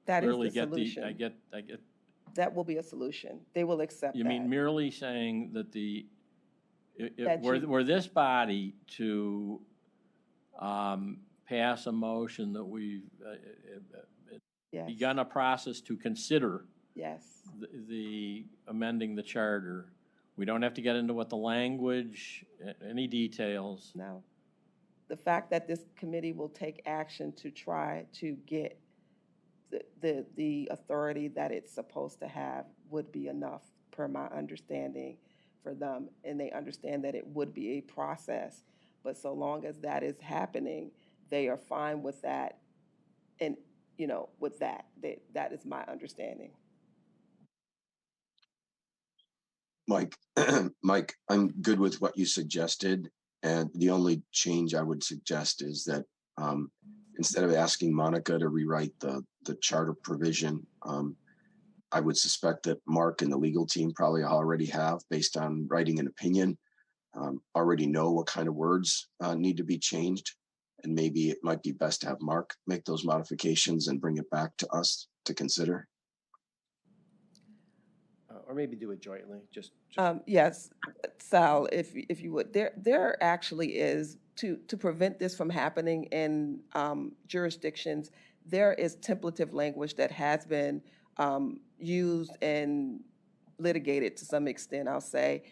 That is really the get solution. I get. That will be a solution. They will accept that. You mean merely saying that That you- were this body to pass a motion that we've Yes. begun a process to consider Yes. the amending the charter. We don't have to get into what the language, any details. No. The fact that this committee will take action to try to get the authority that it's supposed to have would be enough, per my understanding, for them. And they understand that it would be a process. But so long as that is happening, they are fine with that. And, with that, that is my understanding. Mike, Mike, I'm good with what you suggested. And the only change I would suggest is that instead of asking Monica to rewrite the charter provision, I would suspect that Mark and the legal team probably already have, based on writing an opinion, already know what kind of words need to be changed. And maybe it might be best to have Mark make those modifications and bring it back to us to consider. Or maybe do it jointly, just. Yes, Sal, if you would, there actually is, to prevent this from happening in jurisdictions, there is templative language that has been used and litigated to some extent, I'll say,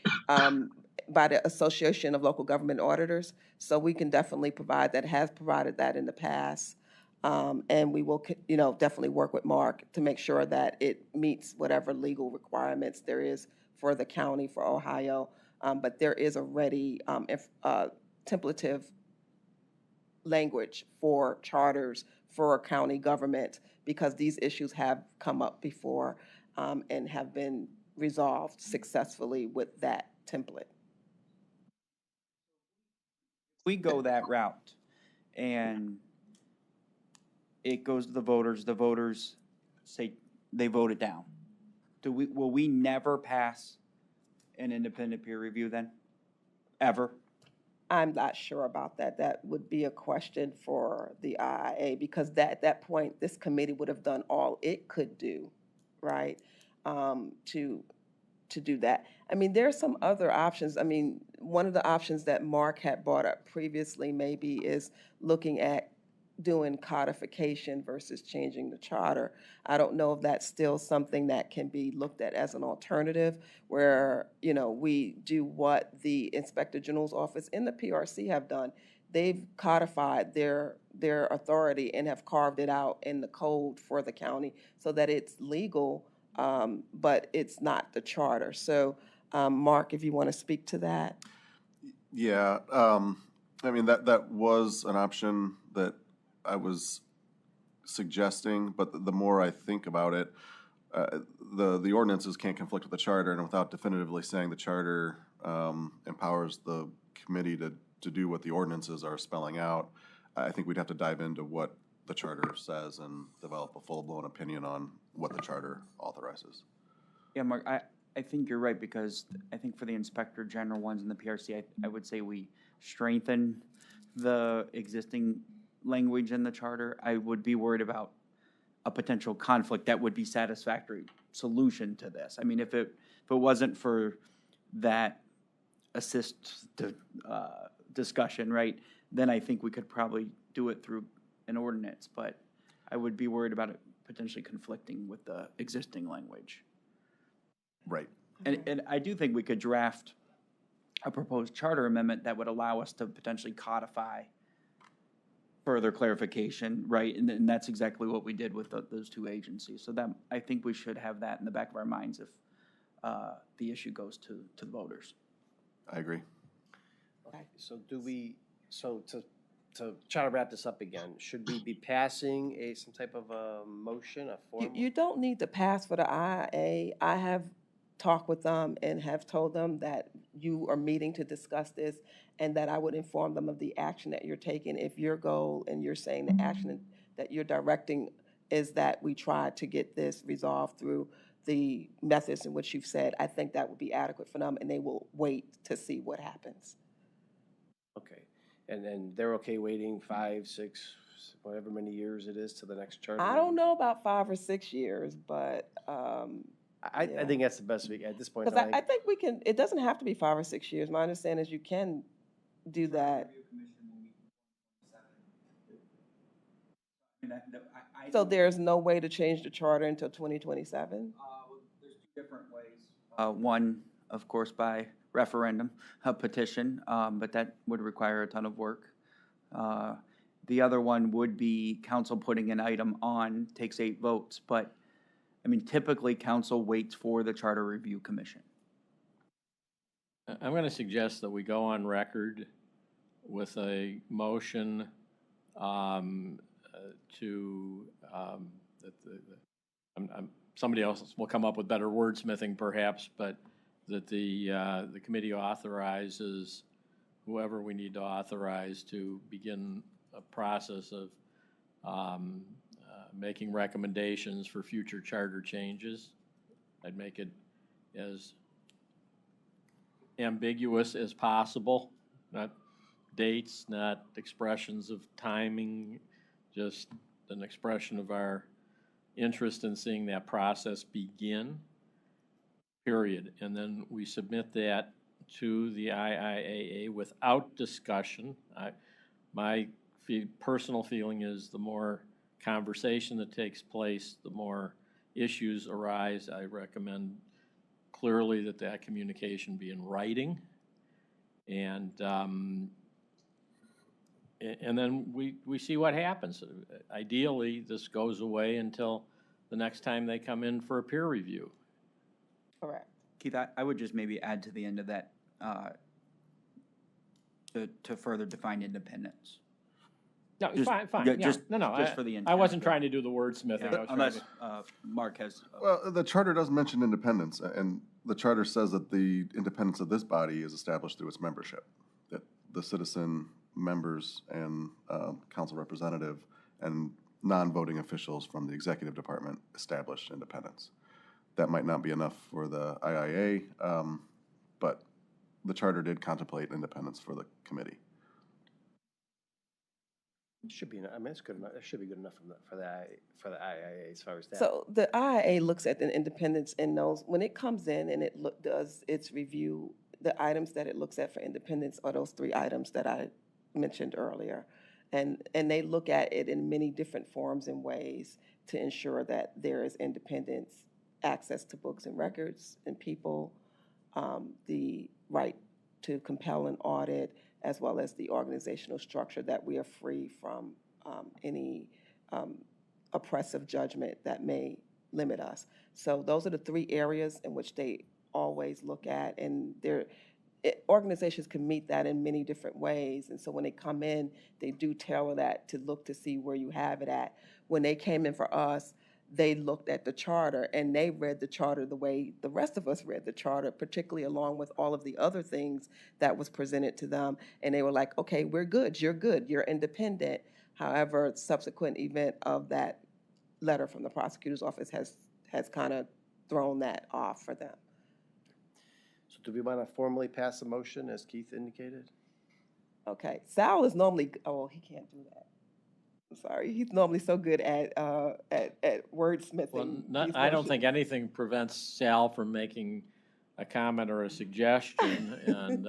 by the Association of Local Government Auditors. So we can definitely provide that, has provided that in the past. And we will, definitely work with Mark to make sure that it meets whatever legal requirements there is for the county, for Ohio. But there is already templative language for charters for county government, because these issues have come up before and have been resolved successfully with that template. We go that route and it goes to the voters say they vote it down. Will we never pass an independent peer review then? Ever? I'm not sure about that. That would be a question for the IIA, because at that point, this committee would have done all it could do, right, to do that. I mean, there are some other options. I mean, one of the options that Mark had brought up previously maybe is looking at doing codification versus changing the charter. I don't know if that's still something that can be looked at as an alternative, where, we do what the Inspector General's office and the PRC have done. They've codified their authority and have carved it out in the code for the county so that it's legal, but it's not the charter. So, Mark, if you want to speak to that. Yeah, I mean, that was an option that I was suggesting, but the more I think about it, the ordinances can't conflict with the charter, and without definitively saying the charter empowers the committee to do what the ordinances are spelling out, I think we'd have to dive into what the charter says and develop a full-blown opinion on what the charter authorizes. Yeah, Mark, I think you're right, because I think for the Inspector General ones and the PRC, I would say we strengthen the existing language in the charter. I would be worried about a potential conflict that would be satisfactory solution to this. I mean, if it wasn't for that discussion, right, then I think we could probably do it through an ordinance, but I would be worried about it potentially conflicting with the existing language. Right. And I do think we could draft a proposed charter amendment that would allow us to potentially codify further clarification, right? And that's exactly what we did with those two agencies. So that, I think we should have that in the back of our minds if the issue goes to the voters. I agree. Okay, so to try to wrap this up again, should we be passing some type of a motion, a formal? You don't need to pass for the IIA. I have talked with them and have told them that you are meeting to discuss this and that I would inform them of the action that you're taking. If your goal and you're saying the action that you're directing is that we try to get this resolved through the methods in which you've said, I think that would be adequate for them, and they will wait to see what happens. Okay, and then they're okay waiting 5, 6, whatever many years it is to the next charter? I don't know about 5 or 6 years, but I think that's the best we, at this point. because I think we can, it doesn't have to be 5 or 6 years. My understanding is you can do that. So there's no way to change the charter until 2027? There's two different ways. One, of course, by referendum, a petition, but that would require a ton of work. The other one would be council putting an item on, takes 8 votes, but I mean, typically council waits for the Charter Review Commission. I'm going to suggest that we go on record with a motion somebody else will come up with better wordsmithing perhaps, but that the committee authorizes whoever we need to authorize to begin a process of making recommendations for future charter changes. I'd make it as ambiguous as possible, not dates, not expressions of timing, just an expression of our interest in seeing that process begin, period. And then we submit that to the IIAA without discussion. My personal feeling is the more conversation that takes place, the more issues arise. I recommend clearly that that communication be in writing. And then we see what happens. Ideally, this goes away until the next time they come in for a peer review. Correct. Keith, I would just maybe add to the end of that to further define independence. No, Just- fine. yeah, Yeah. just- No, just for the I intent, wasn't but- trying to do the wordsmithing. I was Unless trying Mark has. Well, the charter does mention independence, and the charter says that the independence of this body is established through its membership, that the citizen members and council representative and non-voting officials from the executive department establish independence. That might not be enough for the IIA, but the charter did contemplate independence for the committee. Should be, I mean, it's good enough, it should be good enough for the IIA as far as that. So the IIA looks at the independence and knows, when it comes in and it does its review, the items that it looks at for independence are those 3 items that I mentioned earlier. And they look at it in many different forms and ways to ensure that there is independence, access to books and records and people, the right to compel an audit, as well as the organizational structure, that we are free from any oppressive judgment that may limit us. So those are the 3 areas in which they always look at, and organizations can meet that in many different ways. And so when they come in, they do tailor that to look to see where you have it at. When they came in for us, they looked at the charter and they read the charter the way the rest of us read the charter, particularly along with all of the other things that was presented to them. And they were like, okay, we're good, you're independent. However, subsequent event of that letter from the prosecutor's office has kind of thrown that off for them. So do we want to formally pass a motion as Keith indicated? Okay, Sal is normally, oh, he can't do that. I'm sorry, he's normally so good at wordsmithing. Well, I don't think anything prevents Sal from making a comment or a suggestion, and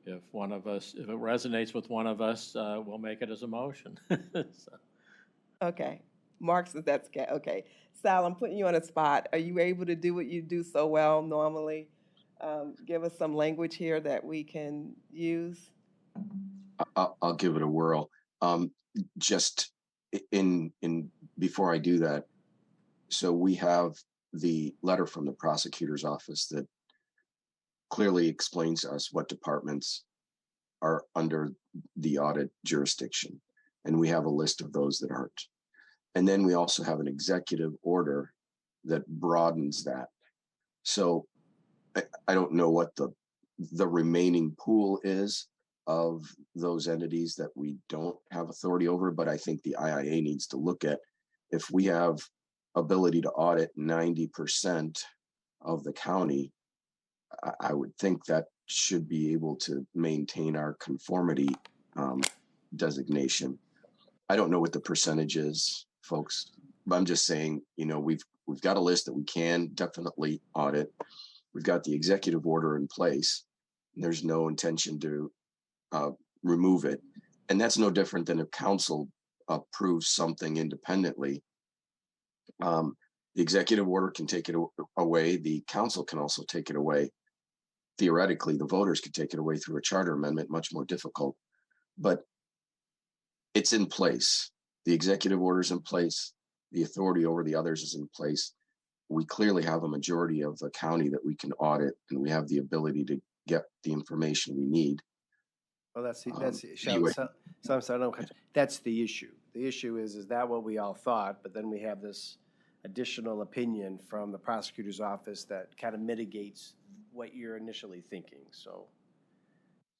if one of us, if it resonates with one of us, we'll make it as a motion. So. Okay, Mark says that's okay. Sal, I'm putting you on a spot. Are you able to do what you do so well normally? give us some language here that we can use? I'll give it a whirl. Just before I do that, so we have the letter from the prosecutor's office that clearly explains to us what departments are under the audit jurisdiction. And we have a list of those that aren't. And then we also have an executive order that broadens that. So I don't know what the remaining pool is of those entities that we don't have authority over, but I think the IIA needs to look at if we have ability to audit 90% of the county, I would think that should be able to maintain our conformity designation. I don't know what the percentage is, folks, but I'm just saying, we've got a list that we can definitely audit. We've got the executive order in place. There's no intention to remove it. And that's no different than if council approves something independently. The executive order can take it away. The council can also take it away. Theoretically, the voters could take it away through a charter amendment, much more difficult. But it's in place. The executive order is in place. The authority over the others is in place. We clearly have a majority of the county that we can audit, and we have the ability to get the information we need. Well, that's anyway. so I'm sorry, that's the issue. The issue is that what we all thought, but then we have this additional opinion from the prosecutor's office that kind of mitigates what you're initially thinking. So,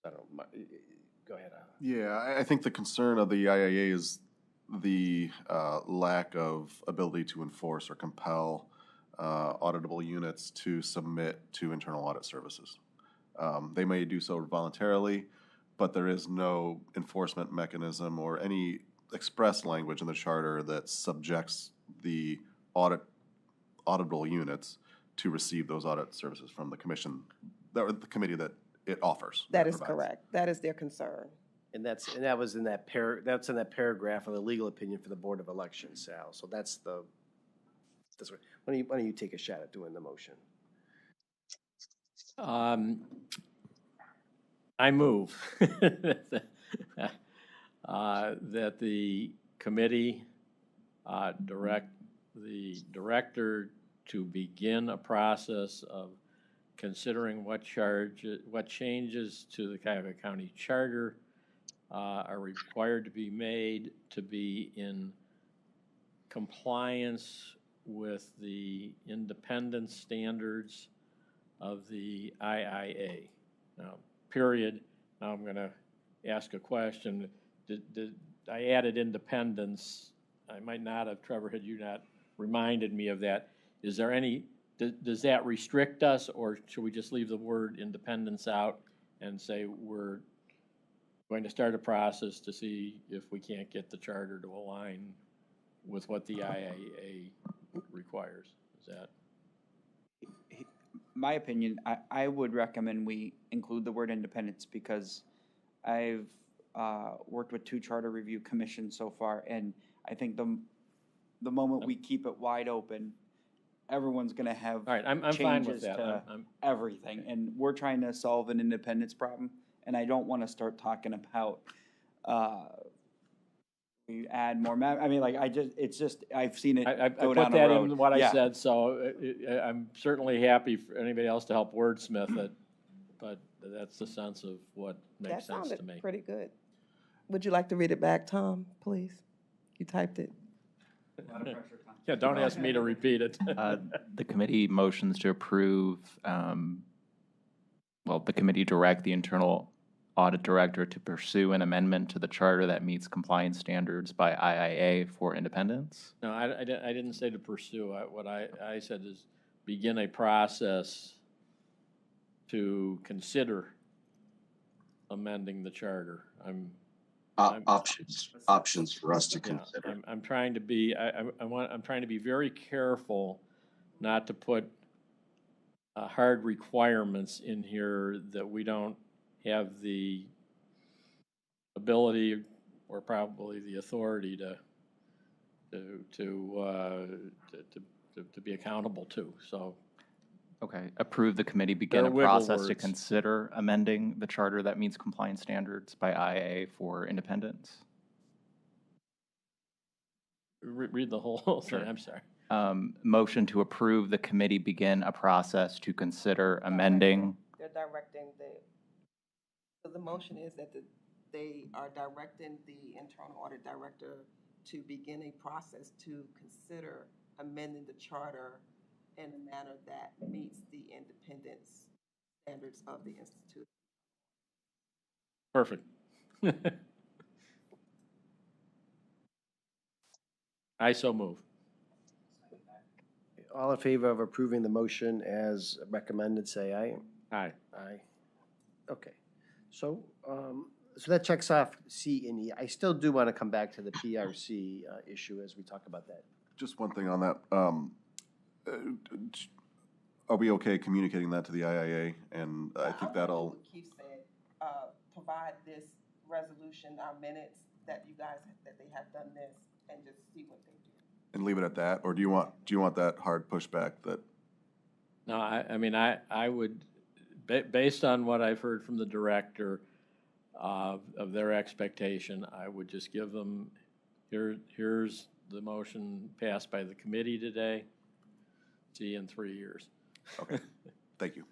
I don't know, go ahead. Yeah, I think the concern of the IIA is the lack of ability to enforce or compel auditable units to submit to internal audit services. They may do so voluntarily, but there is no enforcement mechanism or any express language in the charter that subjects the auditable units to receive those audit services from the commission, the committee that it offers. That is correct. That is their concern. And that was in that that's in that paragraph of the legal opinion for the Board of Elections, Sal. So that's why don't you take a shot at doing the motion? I move that the committee direct the director to begin a process of considering what changes to the Cuyahoga County Charter are required to be made to be in compliance with the independence standards of the IIA. Now, period. Now I'm going to ask a question. I added independence. I might not have, Trevor, had you not reminded me of that. Is there any, does that restrict us, or should we just leave the word independence out and say we're going to start a process to see if we can't get the charter to align with what the IIA requires? Is that? My opinion, I would recommend we include the word independence because I've worked with 2 charter review commissions so far, and I think the moment we keep it wide open, everyone's going to have all right, I'm fine with that. To everything, and we're trying to solve an independence problem, and I don't want to start talking about we add more I mean, like, it's just, I've seen it I go put down that a road. in what I said, so I'm certainly happy for anybody else to help wordsmith it, but that's the sense of what makes sense to me. That sounded pretty good. Would you like to read it back, Tom, please? You typed it. Yeah, don't ask me to repeat it. The committee motions to approve, the committee direct the internal audit director to pursue an amendment to the charter that meets compliance standards by IIA for independence? No, I didn't say to pursue. What I said is begin a process to consider amending the charter. Options for us to consider. I'm trying to be. I'm trying to be very careful not to put hard requirements in here that we don't have the ability or probably the authority to be accountable to. So Okay, approve the committee begin There a are wiggle process to words. consider amending the charter that meets compliance standards by IA for independence. Read the whole thing, Sure. I'm sorry. Motion to approve the committee begin a process to consider amending. They're directing so the motion is that they are directing the internal audit director to begin a process to consider amending the charter in a manner that meets the independence standards of the institute. Perfect. I so move. All in favor of approving the motion as recommended, say aye. Aye. Aye. Okay. So, so that checks off C and E. I still do want to come back to the PRC issue as we talk about that. Just one thing on that. Are we okay communicating that to the IIA? And I think that'll. What Keith said, provide this resolution, our minutes, that you guys, that they have done this, and just see what they do. And leave it at that, or do you want that hard pushback that? No, I mean, I would, based on what I've heard from the director of their expectation, I would just give them, here's the motion passed by the committee today. See you in 3 years. Okay, thank you.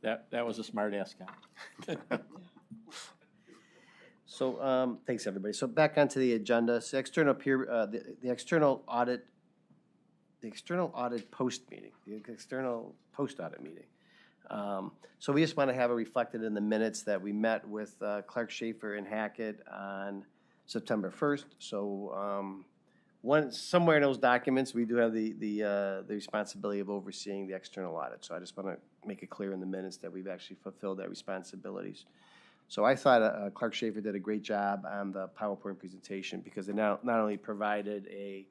That was a smart ass guy. So, thanks, everybody. So back onto the agenda. So external peer, the external audit post meeting, the external post audit meeting. So we just want to have it reflected in the minutes that we met with Clark Schaefer and Hackett on September 1st. So somewhere in those documents, we do have the responsibility of overseeing the external audit. So I just want to make it clear in the minutes that we've actually fulfilled that responsibilities. So I thought Clark Schaefer did a great job on the PowerPoint presentation because they not only provided a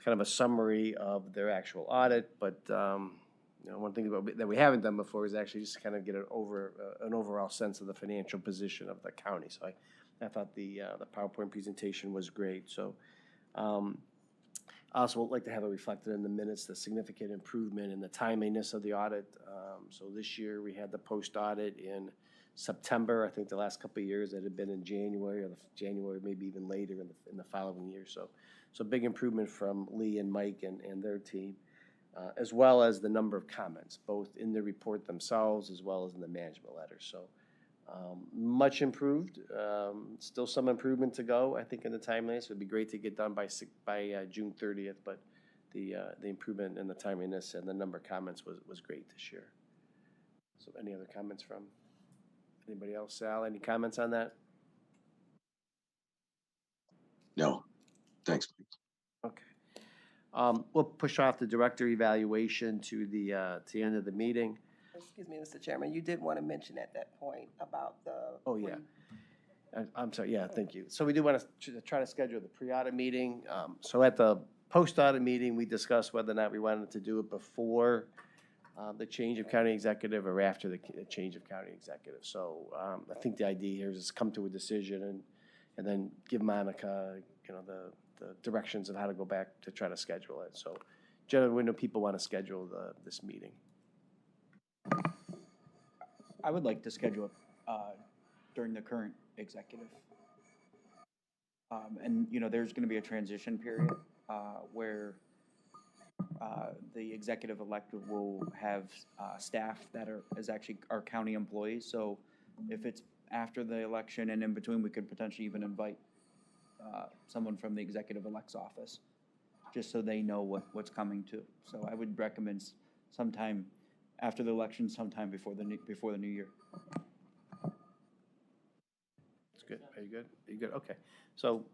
kind of a summary of their actual audit, but one thing that we haven't done before is actually just kind of get an overall sense of the financial position of the county. So I thought the PowerPoint presentation was great. So I also would like to have it reflected in the minutes, the significant improvement in the timeliness of the audit. So this year we had the post audit in September. I think the last couple of years that had been in January, or January maybe even later in the following year. So big improvement from Lee and Mike and their team, as well as the number of comments, both in the report themselves as well as in the management letter. So much improved. Still some improvement to go, I think, in the timeliness. It would be great to get done by June 30th, but the improvement in the timeliness and the number of comments was great this year. So any other comments from anybody else? Sal, any comments on that? No, thanks. Okay. We'll push off the director evaluation to the end of the meeting. Excuse me, Mr. Chairman, you did want to mention at that point about the. Oh, yeah. I'm sorry, yeah, thank you. So we do want to try to schedule the pre-audit meeting. So at the post-audit meeting, we discussed whether or not we wanted to do it before the change of county executive or after the change of county executive. So I think the idea here is to come to a decision and then give Monica, the directions of how to go back to try to schedule it. So generally, we know people want to schedule this meeting. I would like to schedule it during the current executive. And, there's going to be a transition period where the executive elected will have staff that is actually our county employees. So if it's after the election and in between, we could potentially even invite someone from the executive elect's office, just so they know what's coming too. So I would recommend sometime after the election, sometime before the new year. That's good. Are you good? Are you good? Okay. So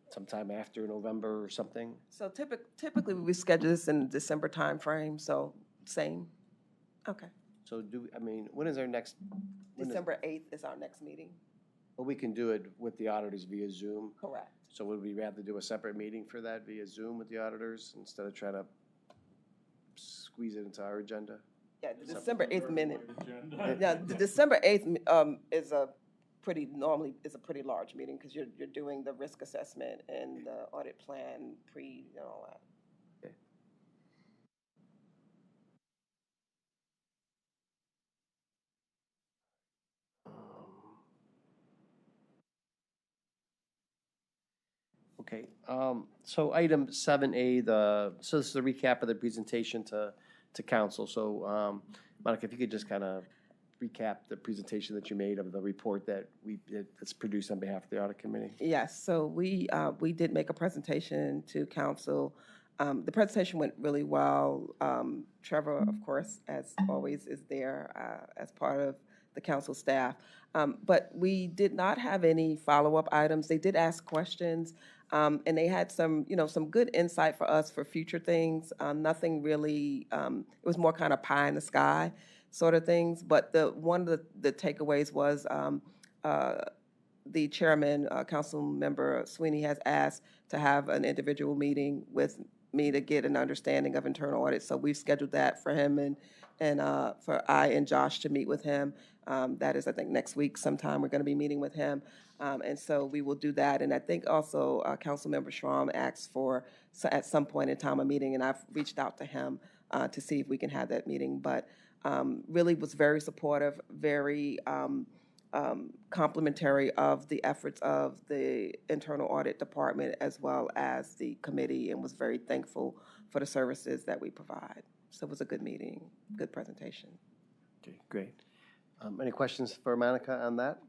sometime after November or something? So typically we schedule this in the December timeframe, so same. Okay. So when is our next? December 8th is our next meeting. Well, we can do it with the auditors via Zoom. Correct. So would we rather do a separate meeting for that via Zoom with the auditors instead of trying to squeeze it into our agenda? Yeah, the December 8th minute. Yeah, the December 8th is a pretty large meeting because you're doing the risk assessment and the audit plan and all that. Okay. Okay, so item 7A, so this is a recap of the presentation to council. So, Monica, if you could just kind of recap the presentation that you made of the report that's produced on behalf of the audit committee. Yes, so we did make a presentation to council. The presentation went really well. Trevor, of course, as always, is there as part of the council staff. But we did not have any follow-up items. They did ask questions, and they had some good insight for us for future things. Nothing really, it was more kind of pie in the sky sort of things. But one of the takeaways was the chairman, council member Sweeney, has asked to have an individual meeting with me to get an understanding of internal audit. So we've scheduled that for him and for I and Josh to meet with him. That is, I think, next week sometime we're going to be meeting with him. And so we will do that. And I think also Councilmember Schramm asked for, at some point in time, a meeting, and I've reached out to him to see if we can have that meeting. But really was very supportive, very complimentary of the efforts of the internal audit department as well as the committee, and was very thankful for the services that we provide. So it was a good meeting, good presentation. Okay, great. Any questions for Monica on that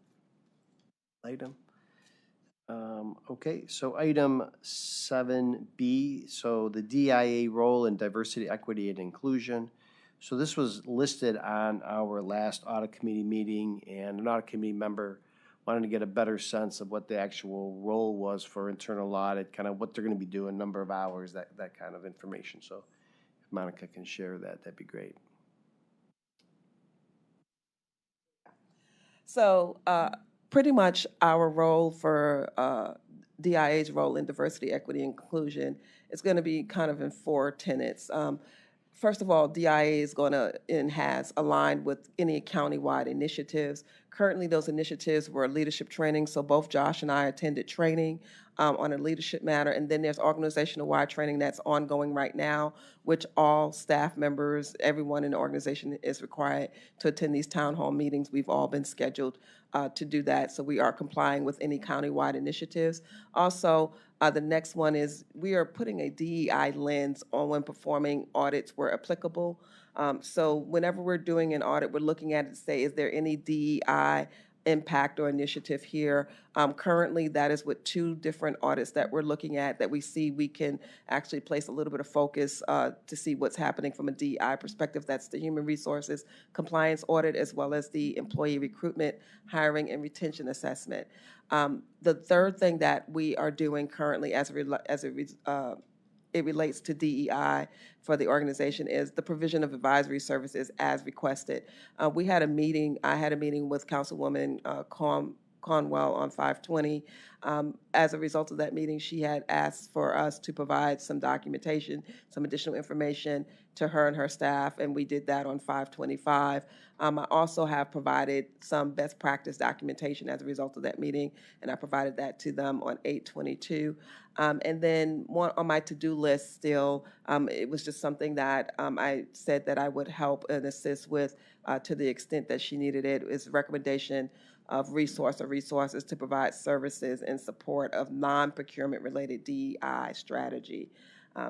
item? Okay, so item 7B, so the DIA role in diversity, equity, and inclusion. So this was listed on our last audit committee meeting, and an audit committee member wanted to get a better sense of what the actual role was for internal audit, kind of what they're going to be doing, number of hours, that kind of information. So if Monica can share that, that'd be great. So pretty much our role for DIA's role in diversity, equity, inclusion is going to be kind of in 4 tenets. First of all, DIA is going to and has aligned with any county-wide initiatives. Currently, those initiatives were leadership training, so both Josh and I attended training on a leadership matter, and then there's organizational-wide training that's ongoing right now, which all staff members, everyone in the organization is required to attend these town hall meetings. We've all been scheduled to do that, so we are complying with any county-wide initiatives. Also, the next one is we are putting a DEI lens on when performing audits where applicable. So whenever we're doing an audit, we're looking at it to say, is there any DEI impact or initiative here? Currently, that is with 2 different audits that we're looking at that we see we can actually place a little bit of focus to see what's happening from a DEI perspective. That's the Human Resources Compliance Audit, as well as the Employee Recruitment, Hiring, and Retention Assessment. The third thing that we are doing currently as it relates to DEI for the organization is the provision of advisory services as requested. I had a meeting with Councilwoman Conwell on 5/20. As a result of that meeting, she had asked for us to provide some documentation, some additional information to her and her staff, and we did that on 5/25. I also have provided some best practice documentation as a result of that meeting, and I provided that to them on 8/22. And then one on my to-do list still, it was just something that I said that I would help and assist with to the extent that she needed it, is recommendation of resources to provide services in support of non-procurement related DEI strategy.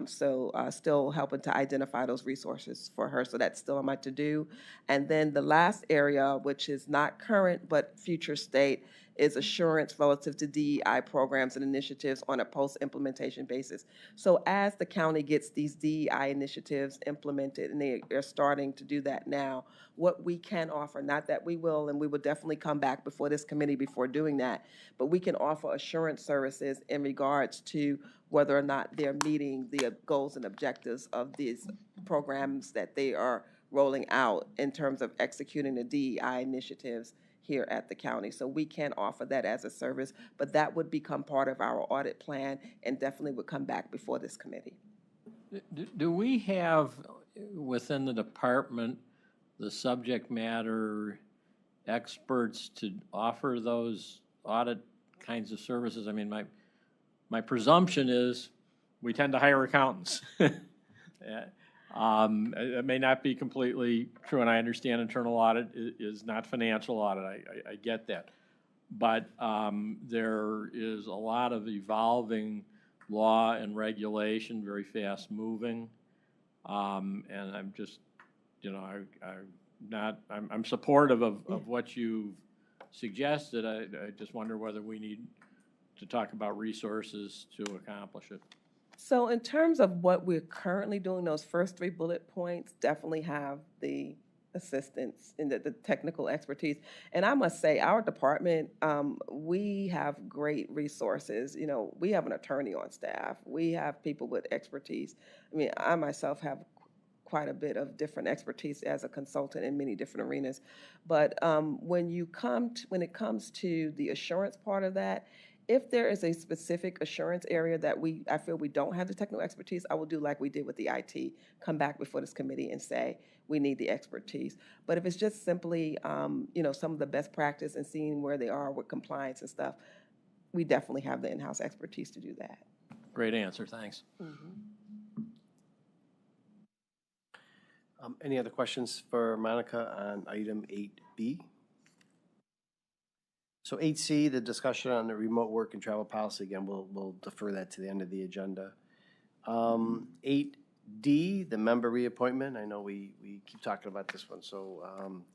Still helping to identify those resources for her, so that's still on my to-do. And then the last area, which is not current but future state, is assurance relative to DEI programs and initiatives on a post-implementation basis. So as the county gets these DEI initiatives implemented, and they are starting to do that now, what we can offer, not that we will, and we will definitely come back before this committee before doing that, but we can offer assurance services in regards to whether or not they're meeting the goals and objectives of these programs that they are rolling out in terms of executing the DEI initiatives here at the county. So we can offer that as a service, but that would become part of our audit plan and definitely would come back before this committee. Do we have within the department the subject matter experts to offer those audit kinds of services? I mean, my presumption is we tend to hire accountants. It may not be completely true, and I understand internal audit is not financial audit. I get that. But there is a lot of evolving law and regulation, very fast moving. And I'm just, I'm supportive of what you've suggested. I just wonder whether we need to talk about resources to accomplish it. So in terms of what we're currently doing, those first 3 bullet points definitely have the assistance and the technical expertise. And I must say, our department, we have great resources. We have an attorney on staff. We have people with expertise. I mean, I myself have quite a bit of different expertise as a consultant in many different arenas. But when it comes to the assurance part of that, if there is a specific assurance area that I feel we don't have the technical expertise, I will do like we did with the IT, come back before this committee and say, we need the expertise. But if it's just simply, some of the best practice and seeing where they are with compliance and stuff, we definitely have the in-house expertise to do that. Great answer, thanks. Any other questions for Monica on item 8B? So 8C, the discussion on the remote work and travel policy, again, we'll defer that to the end of the agenda. 8D, the member reappointment. I know we keep talking about this one. So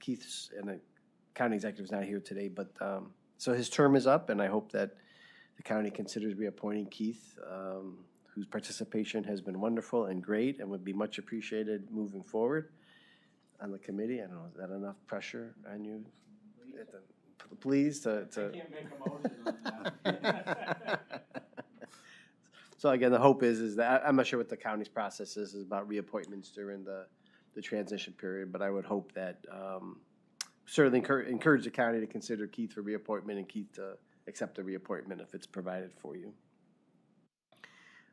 Keith's, and the county executive's not here today, but so his term is up, and I hope that the county considers reappointing Keith, whose participation has been wonderful and great and would be much appreciated moving forward on the committee. I don't know, is that enough pressure on you? Please to I can't make a motion on that. So again, the hope is that, I'm not sure what the county's process is about reappointments during the transition period, but I would hope that certainly encourage the county to consider Keith for reappointment and Keith to accept the reappointment if it's provided for you.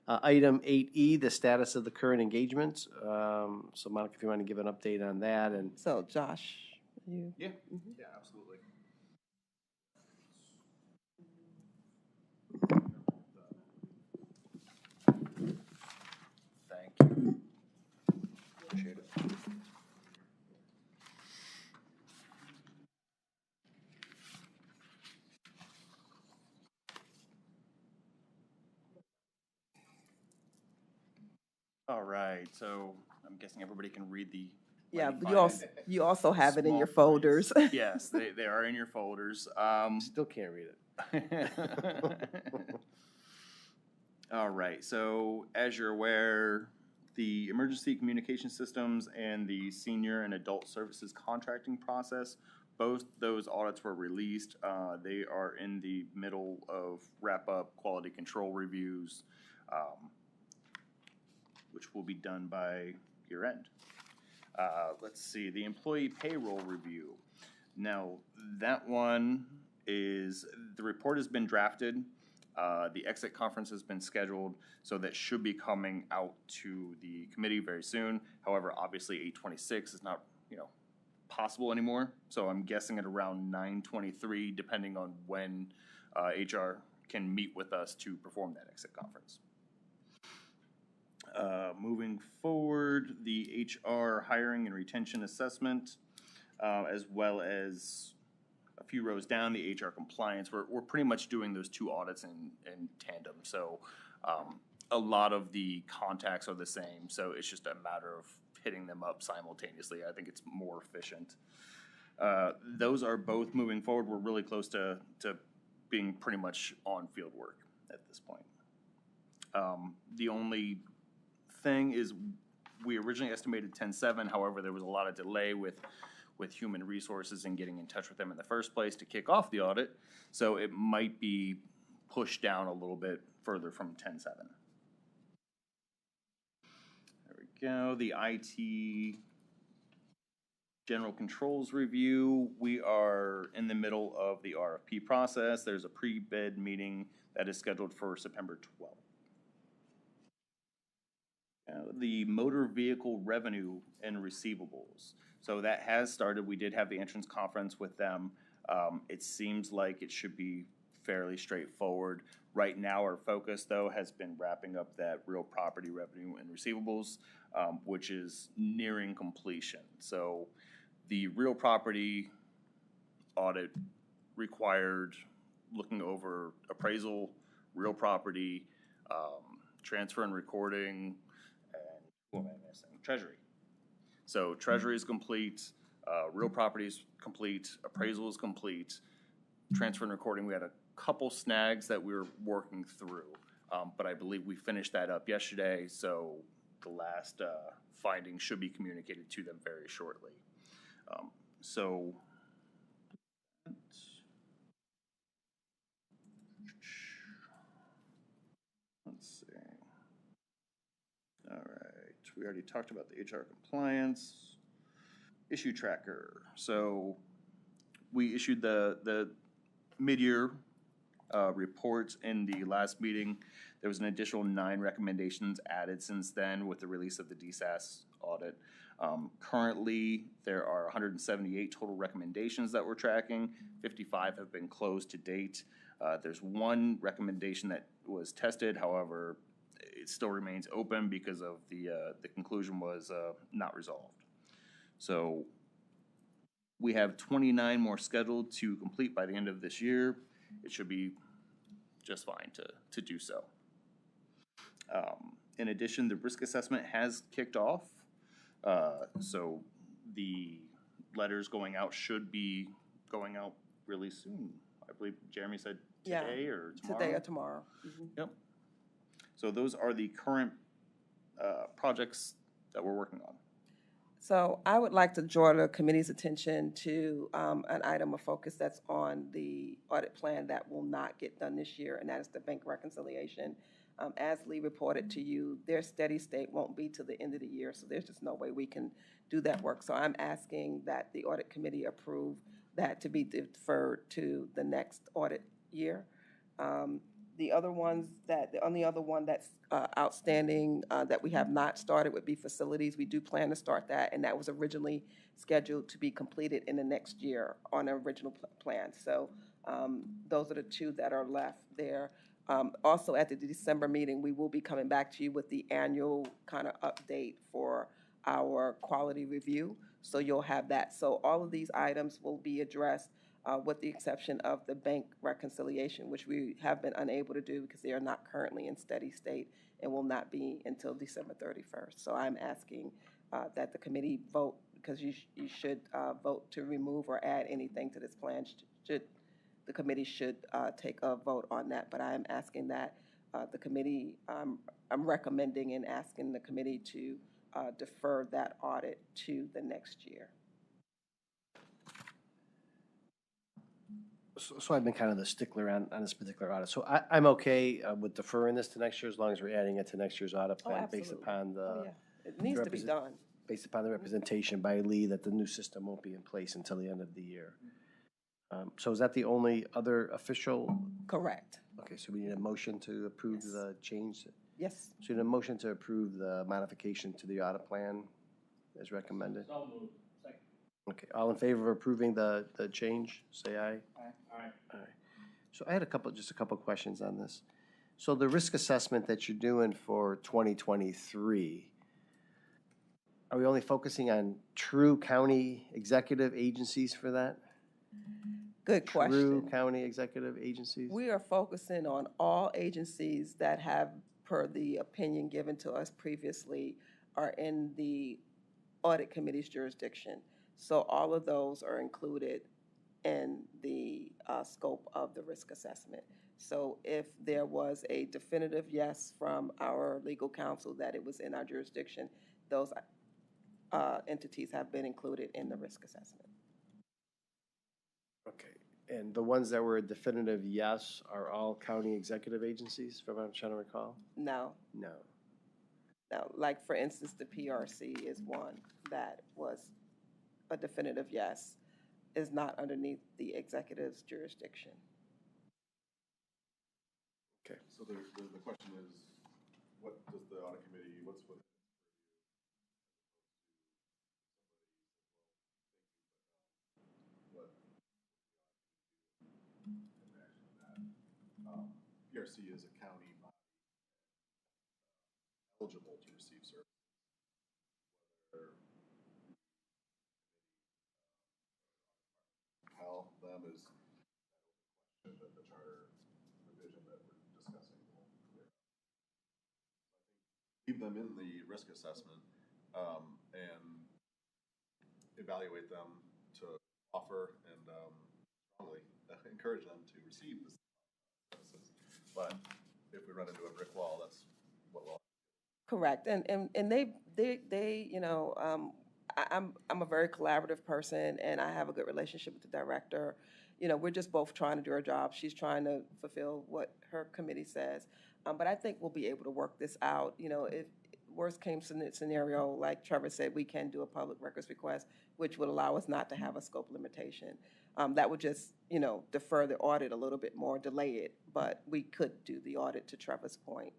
Item 8E, the status of the current engagements. So Monica, if you want to give an update on that. And So Josh, you? Yeah, yeah, absolutely. Thank you. Appreciate it. All right, so I'm guessing everybody can read the. Yeah, but magnified you also have it in your small folders. print. Yes, they are in your folders. still can't read it. All right, so as you're aware, the emergency communication systems and the senior and adult services contracting process, both those audits were released. They are in the middle of wrap-up quality control reviews, which will be done by year end. Let's see, the employee payroll review. Now, that one is, the report has been drafted. The exit conference has been scheduled, so that should be coming out to the committee very soon. However, obviously 8/26 is not, possible anymore. So I'm guessing at around 9/23, depending on when HR can meet with us to perform that exit conference. Moving forward, the HR hiring and retention assessment, as well as a few rows down, the HR compliance. We're pretty much doing those 2 audits in tandem. So a lot of the contacts are the same. So it's just a matter of hitting them up simultaneously. I think it's more efficient. Those are both moving forward. We're really close to being pretty much on field work at this point. The only thing is, we originally estimated 10/7. However, there was a lot of delay with human resources and getting in touch with them in the first place to kick off the audit. So it might be pushed down a little bit further from 10/7. There we go. The IT general controls review. We are in the middle of the RFP process. There's a pre-bid meeting that is scheduled for September 12th. The motor vehicle revenue and receivables. So that has started. We did have the entrance conference with them. It seems like it should be fairly straightforward. Right now, our focus, though, has been wrapping up that real property revenue and receivables, which is nearing completion. So the real property audit required looking over appraisal, real property, transfer and recording, and what am I missing? Treasury. So treasury is complete, real property is complete, appraisal is complete, transfer and recording, we had a couple snags that we were working through. But I believe we finished that up yesterday, so the last findings should be communicated to them very shortly. So let's see. All right, we already talked about the HR compliance. Issue tracker. So we issued the mid-year reports in the last meeting. There was an additional 9 recommendations added since then with the release of the DSAS audit. Currently, there are 178 total recommendations that we're tracking. 55 have been closed to date. There's 1 recommendation that was tested, however, it still remains open because of the conclusion was not resolved. So we have 29 more scheduled to complete by the end of this year. It should be just fine to do so. In addition, the risk assessment has kicked off. So the letters going out should be going out really soon. I believe Jeremy said today or tomorrow? Today or tomorrow. Mm-hmm. Yep. So those are the current projects that we're working on. So I would like to draw the committee's attention to an item of focus that's on the audit plan that will not get done this year, and that is the bank reconciliation. As Lee reported to you, their steady state won't be to the end of the year, so there's just no way we can do that work. So I'm asking that the audit committee approve that to be deferred to the next audit year. The only other one that's outstanding that we have not started would be facilities. We do plan to start that, and that was originally scheduled to be completed in the next year on the original plan. So those are the 2 that are left there. Also, at the December meeting, we will be coming back to you with the annual kind of update for our quality review. So you'll have that. So all of these items will be addressed with the exception of the bank reconciliation, which we have been unable to do because they are not currently in steady state and will not be until December 31st. So I'm asking that the committee vote, because you should vote to remove or add anything to this plan. The committee should take a vote on that, but I am asking that the committee, I'm recommending and asking the committee to defer that audit to the next year. So I've been kind of the stickler on this particular audit. So I'm okay with deferring this to next year as long as we're adding it to next year's audit plan based upon the. It needs to be done. Based upon the representation by Lee that the new system won't be in place until the end of the year. So is that the only other official? Correct. Okay, so we need a motion to approve the change? Yes. So we need a motion to approve the modification to the audit plan as recommended? So moved. Second. Okay, all in favor of approving the change, say aye. Aye. All right. So I had just a couple questions on this. So the risk assessment that you're doing for 2023, are we only focusing on true county executive agencies for that? Good question. True county executive agencies? We are focusing on all agencies that have, per the opinion given to us previously, are in the audit committee's jurisdiction. So all of those are included in the scope of the risk assessment. So if there was a definitive yes from our legal counsel that it was in our jurisdiction, those entities have been included in the risk assessment. Okay, and the ones that were a definitive yes are all county executive agencies, from what I'm trying to recall? No. No. Now, like for instance, the PRC is one that was a definitive yes, is not underneath the executive's jurisdiction. Okay. So the question is, what does the audit committee, what's with PRC is a county body eligible to receive services. Whether how them is that open question that the charter revision that we're discussing will clear up. leave them in the risk assessment, and evaluate them to offer and, strongly encourage them to receive this services. But if we run into a brick wall, that's what we'll. Correct, and they, you know, I'm a very collaborative person, and I have a good relationship with the director. You know, we're just both trying to do our job. She's trying to fulfill what her committee says. But I think we'll be able to work this out. You know, if worst case scenario, like Trevor said, we can do a public records request, which would allow us not to have a scope limitation. That would just, you know, defer the audit a little bit more, delay it, but we could do the audit, to Trevor's point.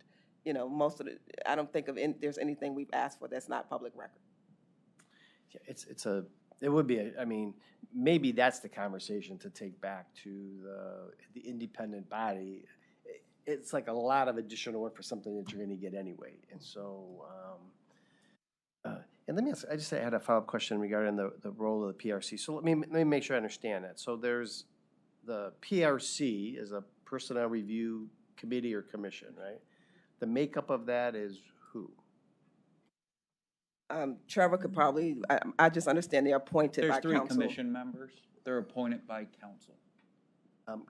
You know, most of the, I don't think there's anything we've asked for that's not public record. Yeah, it would be, I mean, maybe that's the conversation to take back to the independent body. It's like a lot of additional work for something that you're gonna get anyway. And so, and let me ask, I had a follow-up question regarding the role of the PRC. So let me make sure I understand that. So there's, the PRC is a personnel review committee or commission, right? The makeup of that is who? Trevor could probably, I just understand they're appointed by There's three council. commission members. They're appointed by council.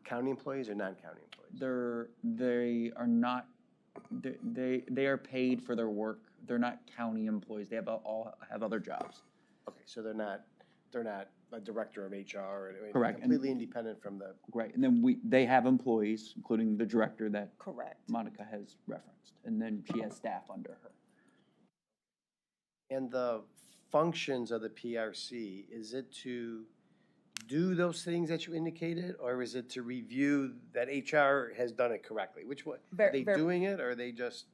County employees or non-county employees? They are not, they are paid for their work. They're not county employees. They all have other jobs. Okay, so they're not a director of HR or anything. Correct. Completely independent from the. Right, and then they have employees, including the director that Correct. Monica has referenced, and then she has staff under her. And the functions of the PRC, is it to do those things that you indicated, or is it to review that HR has done it correctly? Which one? Are they doing it, or are they just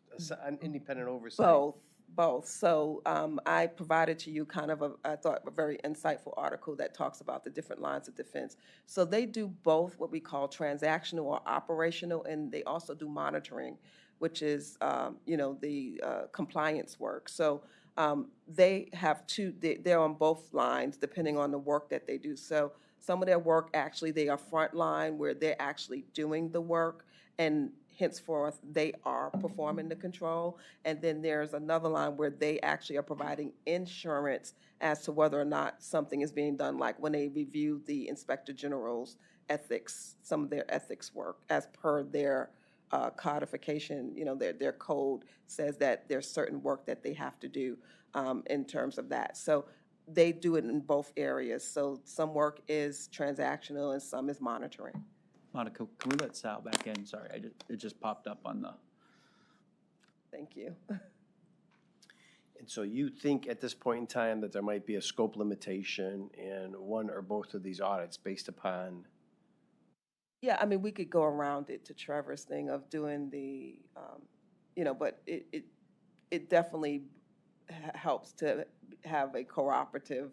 an independent oversight? Both. So I provided to you kind of I thought, a very insightful article that talks about the different lines of defense. So they do both what we call transactional or operational, and they also do monitoring, which is, you know, the compliance work. So they have they're on both lines depending on the work that they do. So some of their work, actually, they are frontline where they're actually doing the work, and henceforth, they are performing the control. And then there's another line where they actually are providing insurance as to whether or not something is being done, like when they review the Inspector General's ethics, some of their ethics work, as per their codification. You know, their code says that there's certain work that they have to do in terms of that. So they do it in both areas. So some work is transactional and some is monitoring. Monica, can we let Sal back in? Sorry, it just popped up on the. Thank you. And so you think at this point in time that there might be a scope limitation in one or both of these audits based upon? Yeah, I mean, we could go around it to Trevor's thing of doing the, you know, but it definitely helps to have a cooperative,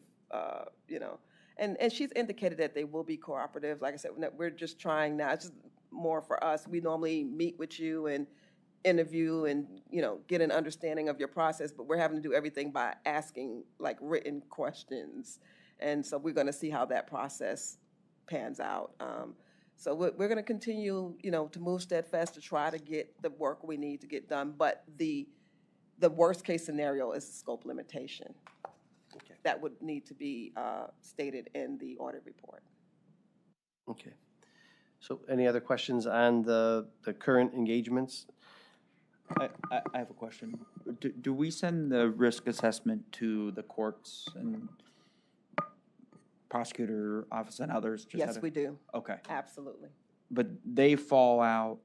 you know, and she's indicated that they will be cooperative. Like I said, we're just trying now. It's just more for us. We normally meet with you and interview and, you know, get an understanding of your process, but we're having to do everything by asking like written questions. And so we're going to see how that process pans out. So we're going to continue, you know, to move steadfast to try to get the work we need to get done. But the worst case scenario is a scope limitation. Okay. That would need to be stated in the audit report. Okay. So any other questions on the current engagements? I have a question. Do we send the risk assessment to the courts and prosecutor office and others? Yes, we do. Okay. Absolutely. But they fall out,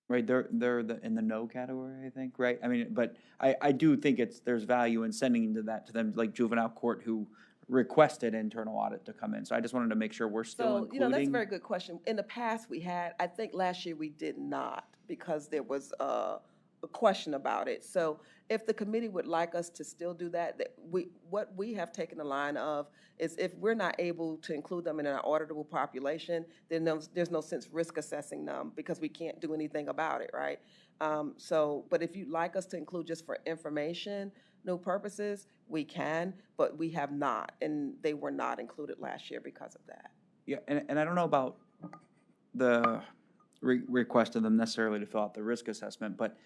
right? They're in the no category, I think, right? I mean, but I do think there's value in sending to them, like juvenile court who requested internal audit to come in. So I just wanted to make sure we're still including. You know, that's a very good question. In the past, we had, I think last year we did not, because there was a question about it. So if the committee would like us to still do that, what we have taken the line of is if we're not able to include them in our auditable population, then there's no sense risk assessing them because we can't do anything about it, right? But if you'd like us to include just for information, no purposes, we can, but we have not, and they were not included last year because of that. Yeah, and I don't know about the request of them necessarily to fill out the risk assessment, but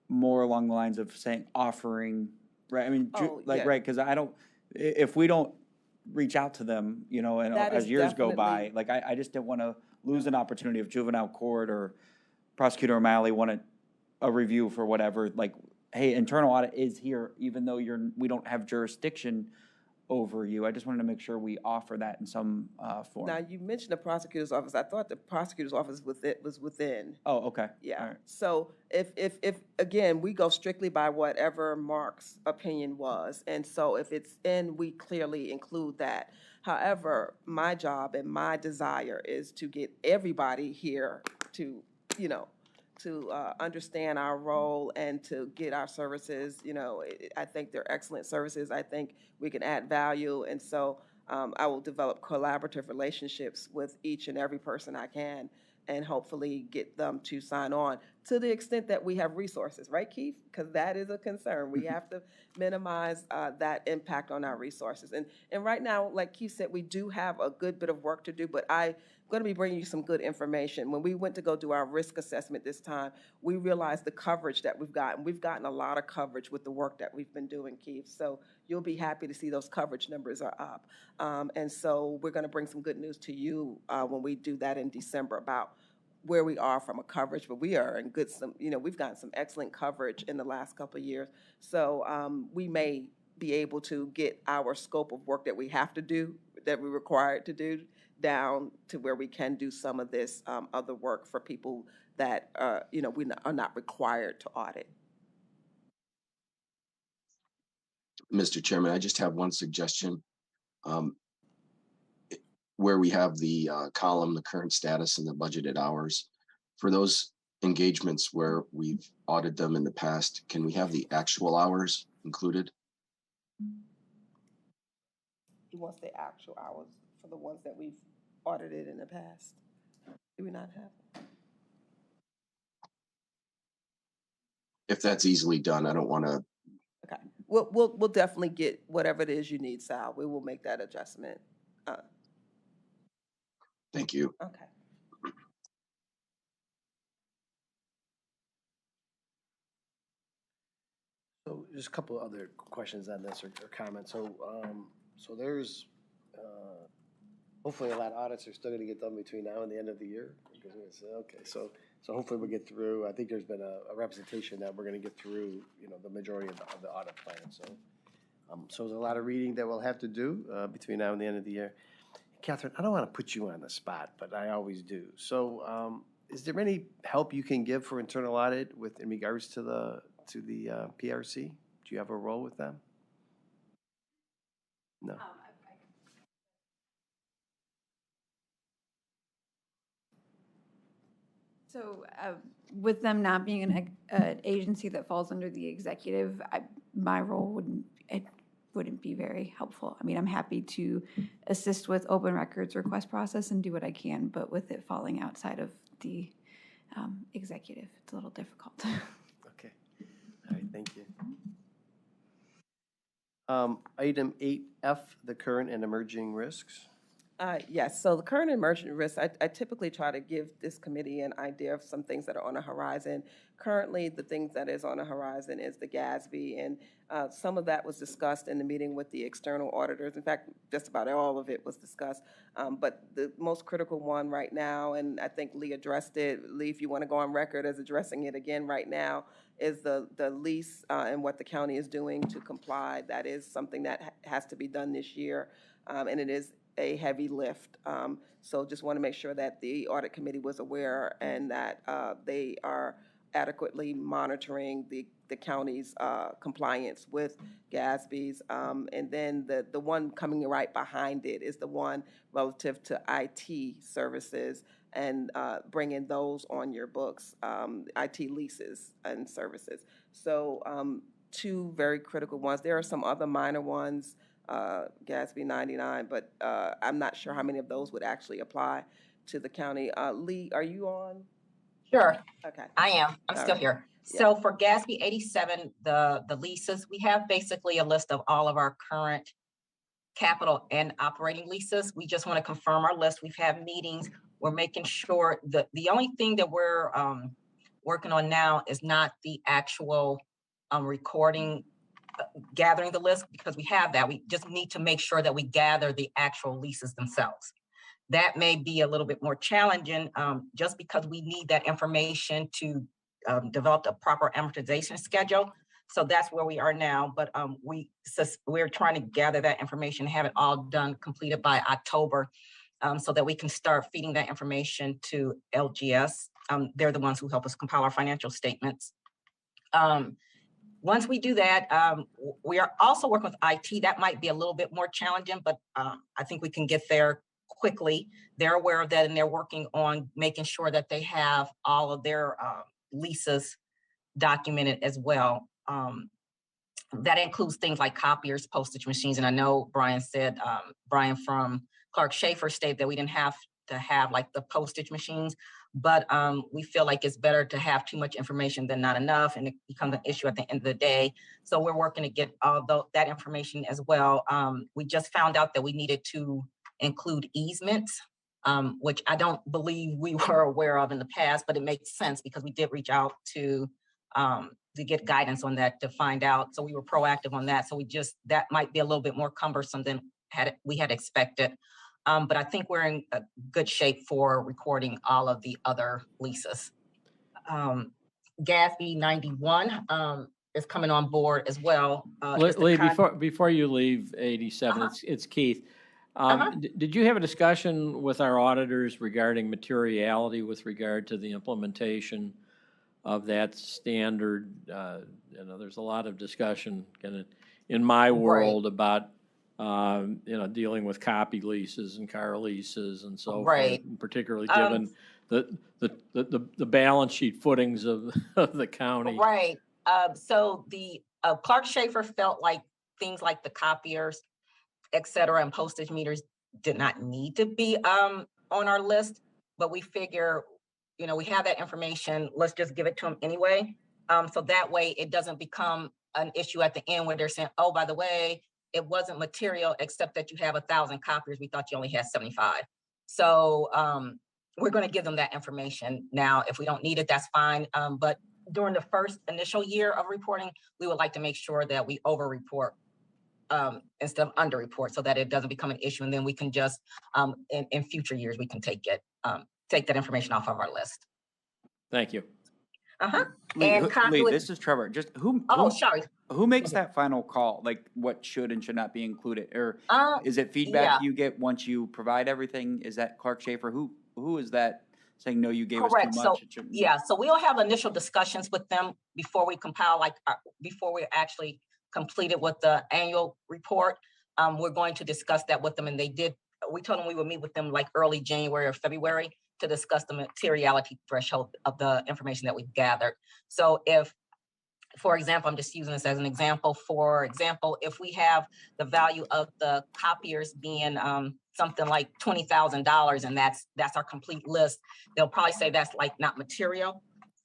more along the lines of saying offering, right? I mean, Oh, like, yeah. right, because if we don't reach out to them, you know, and That as is years go definitely- by, like, I just didn't want to lose an opportunity if juvenile court or Prosecutor O'Malley wanted a review for whatever, like, hey, internal audit is here, even though we don't have jurisdiction over you. I just wanted to make sure we offer that in some form. Now, you mentioned the prosecutor's office. I thought the prosecutor's office was within. Oh, okay. All Yeah, right. so if, again, we go strictly by whatever Mark's opinion was, and so if it's in, we clearly include that. However, my job and my desire is to get everybody here to, you know, to understand our role and to get our services, you know, I think they're excellent services. I think we can add value, and so I will develop collaborative relationships with each and every person I can, and hopefully get them to sign on to the extent that we have resources, right, Keith? Because that is a concern. We have to minimize that impact on our resources. And right now, like Keith said, we do have a good bit of work to do, but I'm going to be bringing you some good information. When we went to go do our risk assessment this time, we realized the coverage that we've gotten. We've gotten a lot of coverage with the work that we've been doing, Keith. So you'll be happy to see those coverage numbers are up. And so we're going to bring some good news to you when we do that in December about where we are from a coverage, but we are in good, we've gotten some excellent coverage in the last couple of years. So we may be able to get our scope of work that we have to do, that we're required to do, down to where we can do some of this other work for people that, we are not required to audit. Mr. Chairman, I just have one suggestion. Where we have the column, the current status and the budgeted hours, for those engagements where we've audited them in the past, can we have the actual hours included? He wants the actual hours for the ones that we've audited in the past. Do we not have them? If that's easily done, I don't want to. Okay, we'll definitely get whatever it is you need, Sal. We will make that adjustment. Thank you. Okay. So just a couple other questions on this or comments. So there's hopefully a lot of audits are still going to get done between now and the end of the year. Okay, so hopefully we'll get through. I think there's been a representation that we're going to get through, the majority of the audit plan. So there's a lot of reading that we'll have to do between now and the end of the year. Catherine, I don't want to put you on the spot, but I always do. So is there any help you can give for internal audit in regards to the PRC? Do you have a role with them? No. So with them not being an agency that falls under the executive, my role wouldn't be very helpful. I mean, I'm happy to assist with open records request process and do what I can, but with it falling outside of the executive, it's a little difficult. Okay. All right, thank you. Item 8F, the current and emerging risks. Yes, so the current emergent risks, I typically try to give this committee an idea of some things that are on the horizon. Currently, the things that is on the horizon is the GASB, and some of that was discussed in the meeting with the external auditors. In fact, just about all of it was discussed. But the most critical one right now, and I think Lee addressed it, Lee, if you want to go on record as addressing it again right now, is the lease and what the county is doing to comply. That is something that has to be done this year, and it is a heavy lift. So just want to make sure that the audit committee was aware and that they are adequately monitoring the county's compliance with GASB's. And then the one coming right behind it is the one relative to IT services and bringing those on your books, IT leases and services. So two very critical ones. There are some other minor ones, GASB 99, but I'm not sure how many of those would actually apply to the county. Lee, are you on? Sure. Okay. I am. I'm still right. here. Yeah. So for GASB 87, the leases, we have basically a list of all of our current capital and operating leases. We just want to confirm our list. We've had meetings. We're making sure that the only thing that we're working on now is not the actual recording, gathering the list, because we have that. We just need to make sure that we gather the actual leases themselves. That may be a little bit more challenging, just because we need that information to develop a proper amortization schedule. So that's where we are now, but we're trying to gather that information, have it all done, completed by October, so that we can start feeding that information to LGS. They're the ones who help us compile our financial statements. Once we do that, we are also working with IT. That might be a little bit more challenging, but I think we can get there quickly. They're aware of that, and they're working on making sure that they have all of their leases documented as well. That includes things like copiers, postage machines, and I know Brian said, Brian from Clark Schaefer stated that we didn't have to have like the postage machines, but we feel like it's better to have too much information than not enough, and it becomes an issue at the end of the day. So we're working to get all that information as well. We just found out that we needed to include easements, which I don't believe we were aware of in the past, but it makes sense because we did reach out to get guidance on that to find out. So we were proactive on that. So that might be a little bit more cumbersome than we had expected. But I think we're in a good shape for recording all of the other leases. GASB 91 is coming on board as well. Lee, before you leave 87, it's Keith. Did you have a discussion with our auditors regarding materiality with regard to the implementation of that standard? There's a lot of discussion in my world about dealing with copy leases and car leases and so forth, particularly given the balance sheet footings of the county. Right. So the Clark Schaefer felt like things like the copiers, et cetera, and postage meters did not need to be on our list, but we figure, we have that information, let's just give it to them anyway. So that way it doesn't become an issue at the end where they're saying, oh, by the way, it wasn't material except that you have 1,000 copiers. We thought you only had 75. So we're going to give them that information now. If we don't need it, that's fine. But during the first initial year of reporting, we would like to make sure that we over-report instead of under-report, so that it doesn't become an issue. And then we can just, in future years, we can take that information off of our list. Thank you. Lee, this is Trevor. Just who makes that final call? Like what should and should not be included? Or is it feedback you get once you provide everything? Is that Clark Schaefer? Who is that saying, no, you gave us too much? So we'll have initial discussions with them before we compile, before we're actually completed with the annual report. We're going to discuss that with them, and we told them we would meet with them like early January or February to discuss the materiality threshold of the information that we've gathered. So if, for example, I'm just using this as an example, if we have the value of the copiers being something like $20,000, and that's our complete list, they'll probably say that's like not material.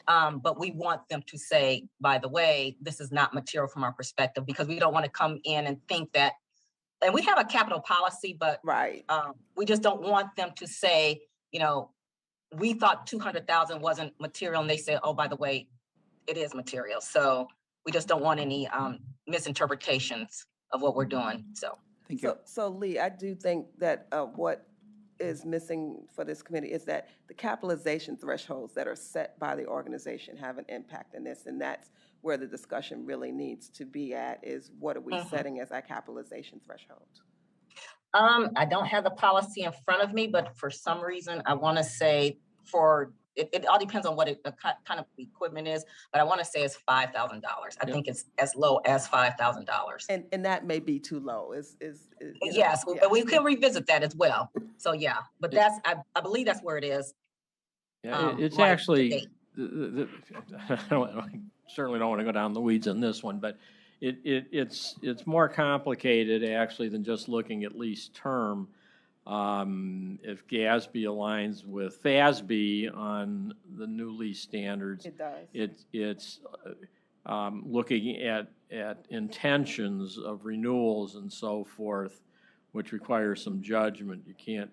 But we want them to say, by the way, this is not material from our perspective, because we don't want to come in and think that, and we have a capital policy, but we just don't want them to say, we thought 200,000 wasn't material, and they said, oh, by the way, it is material. So we just don't want any misinterpretations of what we're doing. So thank you. So Lee, I do think that what is missing for this committee is that the capitalization thresholds that are set by the organization have an impact in this, and that's where the discussion really needs to be at, is what are we setting as our capitalization threshold? I don't have the policy in front of me, but for some reason, I want to say it all depends on what the kind of equipment is, but I want to say it's $5,000. I think it's as low as $5,000. And that may be too low. Yes, we can revisit that as well. So yeah, but I believe that's where it is. Yeah, it's actually, I certainly don't want to go down the weeds on this one, but it's more complicated actually than just looking at lease term. If GASB aligns with FASB on the new lease standards, it does. It's looking at intentions of renewals and so forth, which requires some judgment. You can't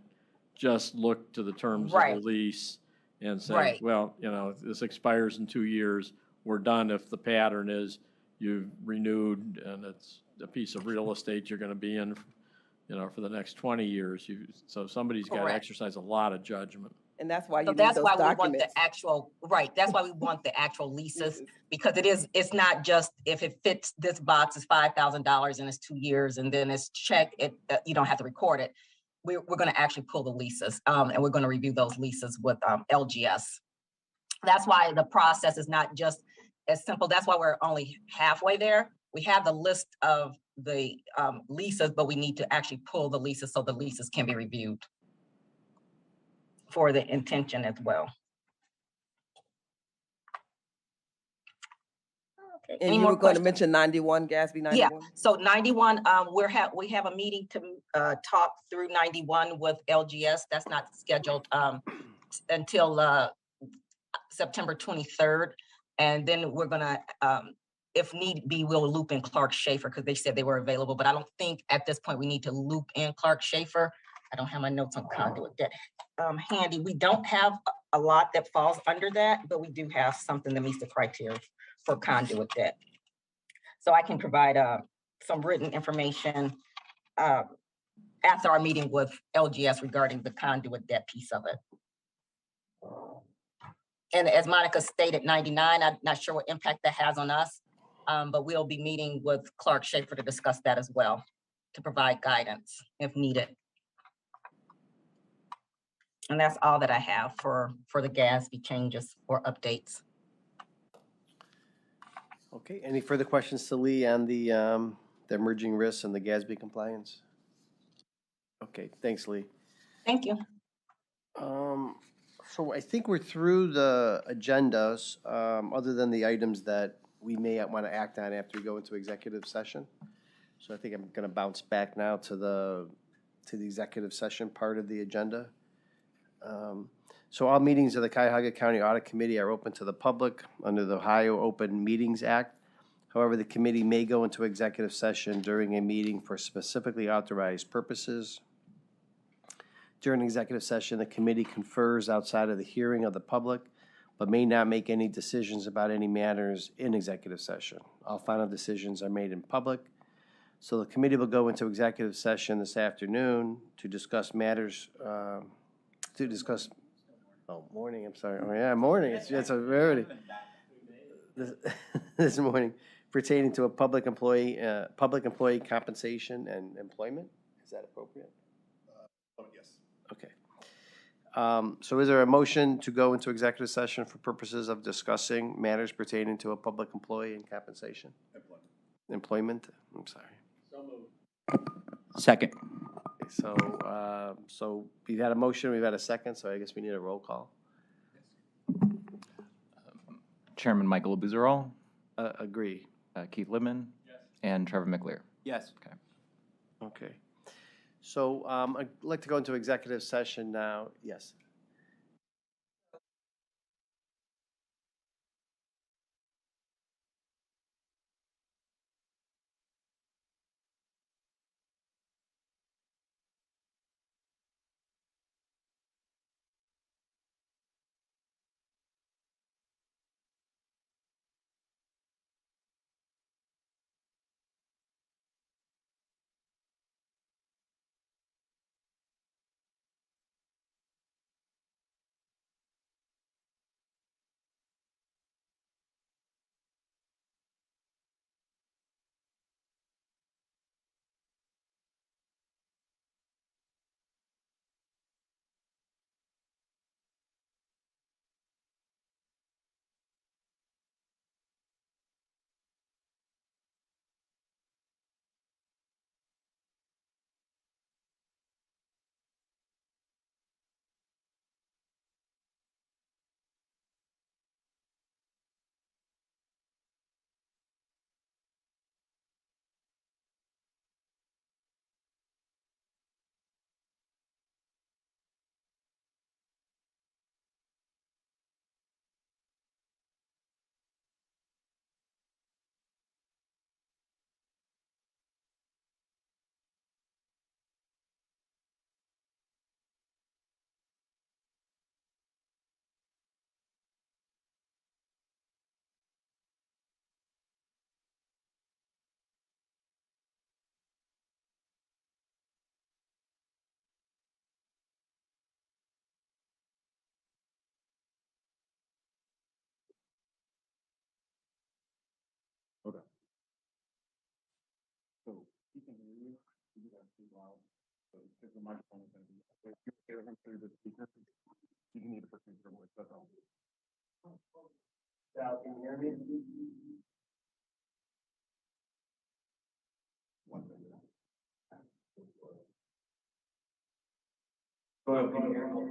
just look to the terms of the lease and say, Right. well, this expires in 2 years, we're done if the pattern is you've renewed and it's a piece of real estate you're gonna be in, for the next 20 years. So somebody's gotta Correct. exercise a lot of judgment. And that's why you So need that's those why we want documents. the actual, right, that's why we want the actual leases, Leases. because it's not just if it fits this box, it's $5,000 and it's 2 years and then it's checked, you don't have to record it. We're gonna actually pull the leases, and we're gonna review those leases with LGS. That's why the process is not just as simple. That's why we're only halfway there. We have the list of the leases, but we need to actually pull the leases so the leases can be reviewed for the intention as well. Okay. And Any you more were going to questions? mention 91, Gatsby 91? Yeah, so 91, we have a meeting to talk through 91 with LGS. That's not scheduled until September 23rd. And then we're gonna, if need be, we'll loop in Clark Schaefer because they said they were available, but I don't think at this point we need to loop in Clark Schaefer. I don't have my notes on conduit debt handy. We don't have a lot that falls under that, but we do have something that meets the criteria for conduit debt. So I can provide some written information after our meeting with LGS regarding the conduit debt piece of it. And as Monica stated, 99, I'm not sure what impact that has on us, but we'll be meeting with Clark Schaefer to discuss that as well, to provide guidance if needed. And that's all that I have for the GASB changes or updates. Okay, any further questions to Lee on the emerging risks and the GASB compliance? Okay, thanks, Lee. Thank you. So I think we're through the agendas, other than the items that we may want to act on after we go into executive session. So I think I'm going to bounce back now to the executive session part of the agenda. So all meetings of the Cuyahoga County Audit Committee are open to the public under the Ohio Open Meetings Act. However, the committee may go into executive session during a meeting for specifically authorized purposes. During executive session, the committee confers outside of the hearing of the public, but may not make any decisions about any matters in executive session. All final decisions are made in public. So the committee will go into executive session this afternoon to discuss matters, morning, I'm sorry. Oh, yeah, morning. It's a rarity. This morning pertaining to a public employee compensation and employment. Is that appropriate? Yes. Okay. So is there a motion to go into executive session for purposes of discussing matters pertaining to a public employee and compensation? Employment? I'm sorry. So moved. Second. Okay, so we've had a motion, we've had a second, so I guess we need a roll call. Chairman Michael Abuzarol, Agree. Keith Libman, Yes. and Trevor McLear. Yes. Okay. Okay. So I'd like to go into executive session now. Yes. Sal, can you hear me? Hello, can you hear me?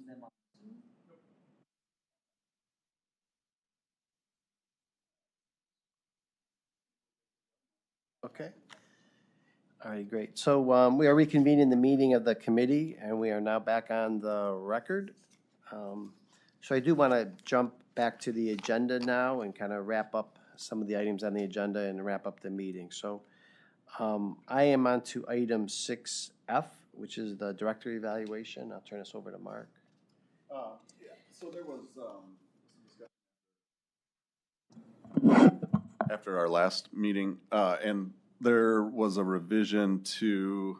them on? Okay. All right, great. So we are reconvening the meeting of the committee, and we are now back on the record. So I do want to jump back to the agenda now and kind of wrap up some of the items on the agenda and wrap up the meeting. So I am on to item 6F, which is the director evaluation. I'll turn this over to Mark. So there was some discussion after our last meeting, and there was a revision to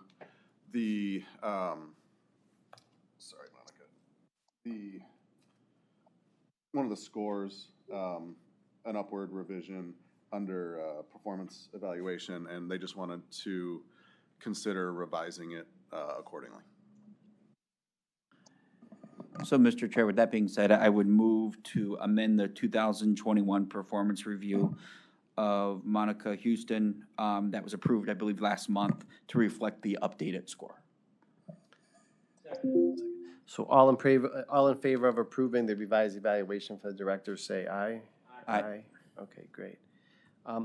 the, sorry, Monica, one of the scores, an upward revision under performance evaluation, and they just wanted to consider revising it accordingly. So, Mr. Chair, with that being said, I would move to amend the 2021 performance review of Monica Houston that was approved, I believe, last month to reflect the updated score. So all in favor of approving the revised evaluation for the director, say aye. Aye. Okay, great.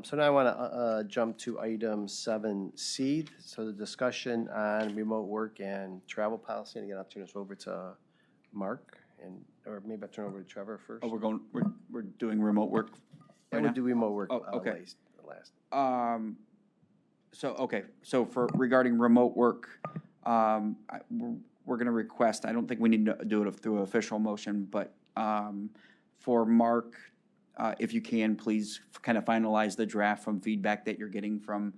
So now I want to jump to item 7C, so the discussion on remote work and travel policy. And again, I'll turn this over to Mark, or maybe I'll turn over to Trevor first. Oh, we're doing remote work Yeah, we'll do remote work okay. last. So regarding remote work, we're going to request, I don't think we need to do it through official motion, but for Mark, if you can, please kind of finalize the draft from feedback that you're getting from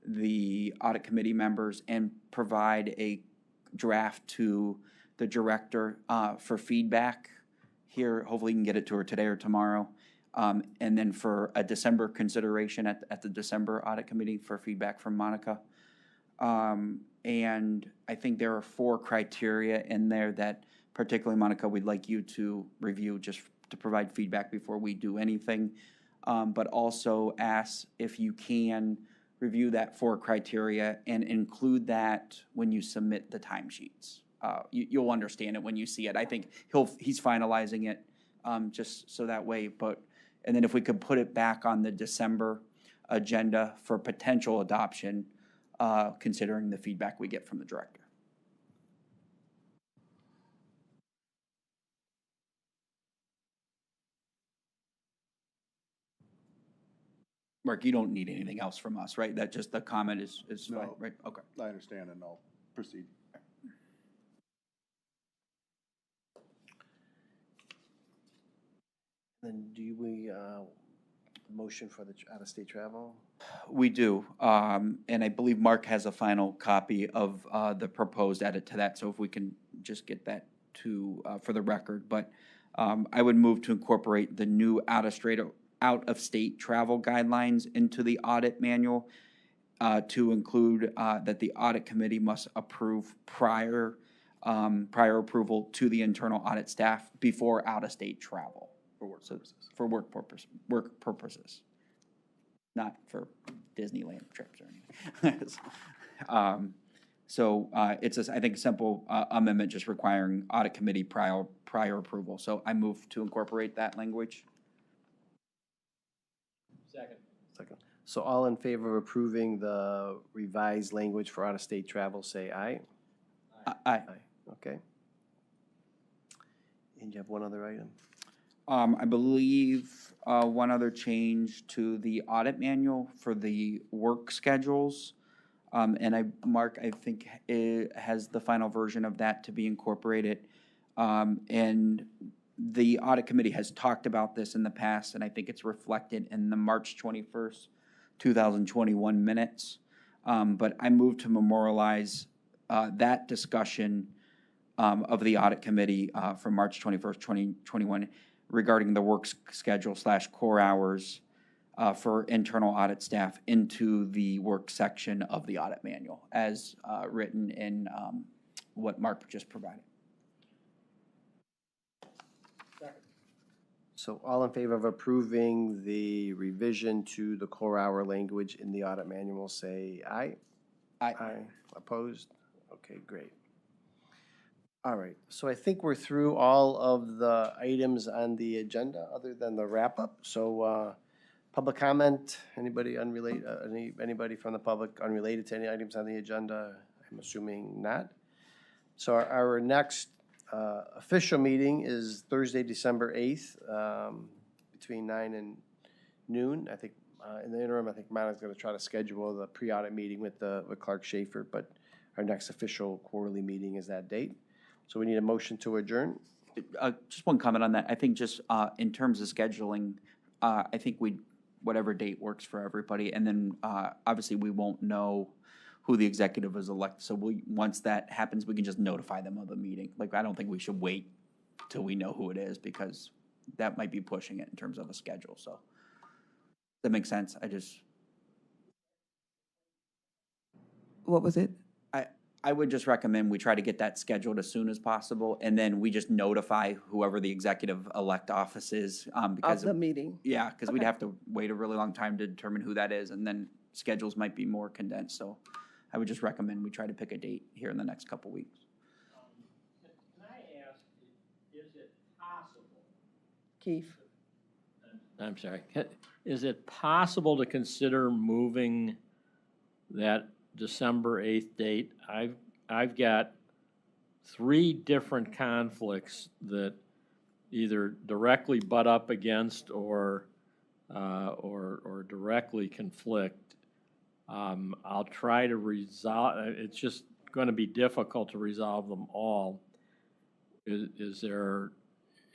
the audit committee members and provide a draft to the director for feedback here. Hopefully you can get it to her today or tomorrow. And then for a December consideration at the December audit committee for feedback from Monica. And I think there are 4 criteria in there that particularly, Monica, we'd like you to review just to provide feedback before we do anything. But also ask if you can review that 4 criteria and include that when you submit the timesheets. You'll understand it when you see it. I think he's finalizing it just so that way. And then if we could put it back on the December agenda for potential adoption, considering the feedback we get from the director. Mark, you don't need anything else from us, right? That just the comment is No, fine, right? Okay. I understand, and I'll proceed. Then do we motion for the out-of-state travel? We do, and I believe Mark has a final copy of the proposed edit to that, so if we can just get that to, for the record. But I would move to incorporate the new out-of-state travel guidelines into the audit manual to include that the audit committee must approve prior approval to the internal audit staff before out-of-state travel. For work purposes, not for Disneyland trips or anything. So it's I think a simple amendment just requiring audit committee prior approval. So I move to incorporate that language. Second. So all in favor of approving the revised language for out-of-state travel, say aye. Aye. Okay. And you have one other item? I believe one other change to the audit manual for the work schedules. And Mark, I think it has the final version of that to be incorporated. And the audit committee has talked about this in the past, and I think it's reflected in the March 21st, 2021 minutes. But I move to memorialize that discussion of the audit committee from March 21st, 2021 regarding the work schedule / core hours for internal audit staff into the work section of the audit manual as written in what Mark just provided. So all in favor of approving the revision to the core hour language in the audit manual, say aye. Aye. Aye. Opposed? Okay, great. All right, so I think we're through all of the items on the agenda, other than the wrap-up. So, public comment, anybody unrelated, anybody from the public unrelated to any items on the agenda? I'm assuming not. So our next official meeting is Thursday, December 8th, between 9 and noon. I think in the interim, I think Monica's going to try to schedule the pre-audit meeting with Clark Schaefer, but our next official quarterly meeting is that date. So we need a motion to adjourn. Just one comment on that. I think just in terms of scheduling, I think whatever date works for everybody. And then obviously we won't know who the executive is elected. So once that happens, we can just notify them of the meeting. Like, I don't think we should wait till we know who it is, because that might be pushing it in terms of a schedule. So that makes sense. What was it? I would just recommend we try to get that scheduled as soon as possible, and then we just notify whoever the executive elect office is. Because Of the meeting? Yeah, because we'd Okay. have to wait a really long time to determine who that is, and then schedules might be more condensed. So I would just recommend we try to pick a date here in the next couple weeks. Can I ask, is it possible? Keith? I'm sorry. Is it possible to consider moving that December 8th date? I've got 3 different conflicts that either directly butt up against or directly conflict. I'll try to resolve. It's just going to be difficult to resolve them all. Is there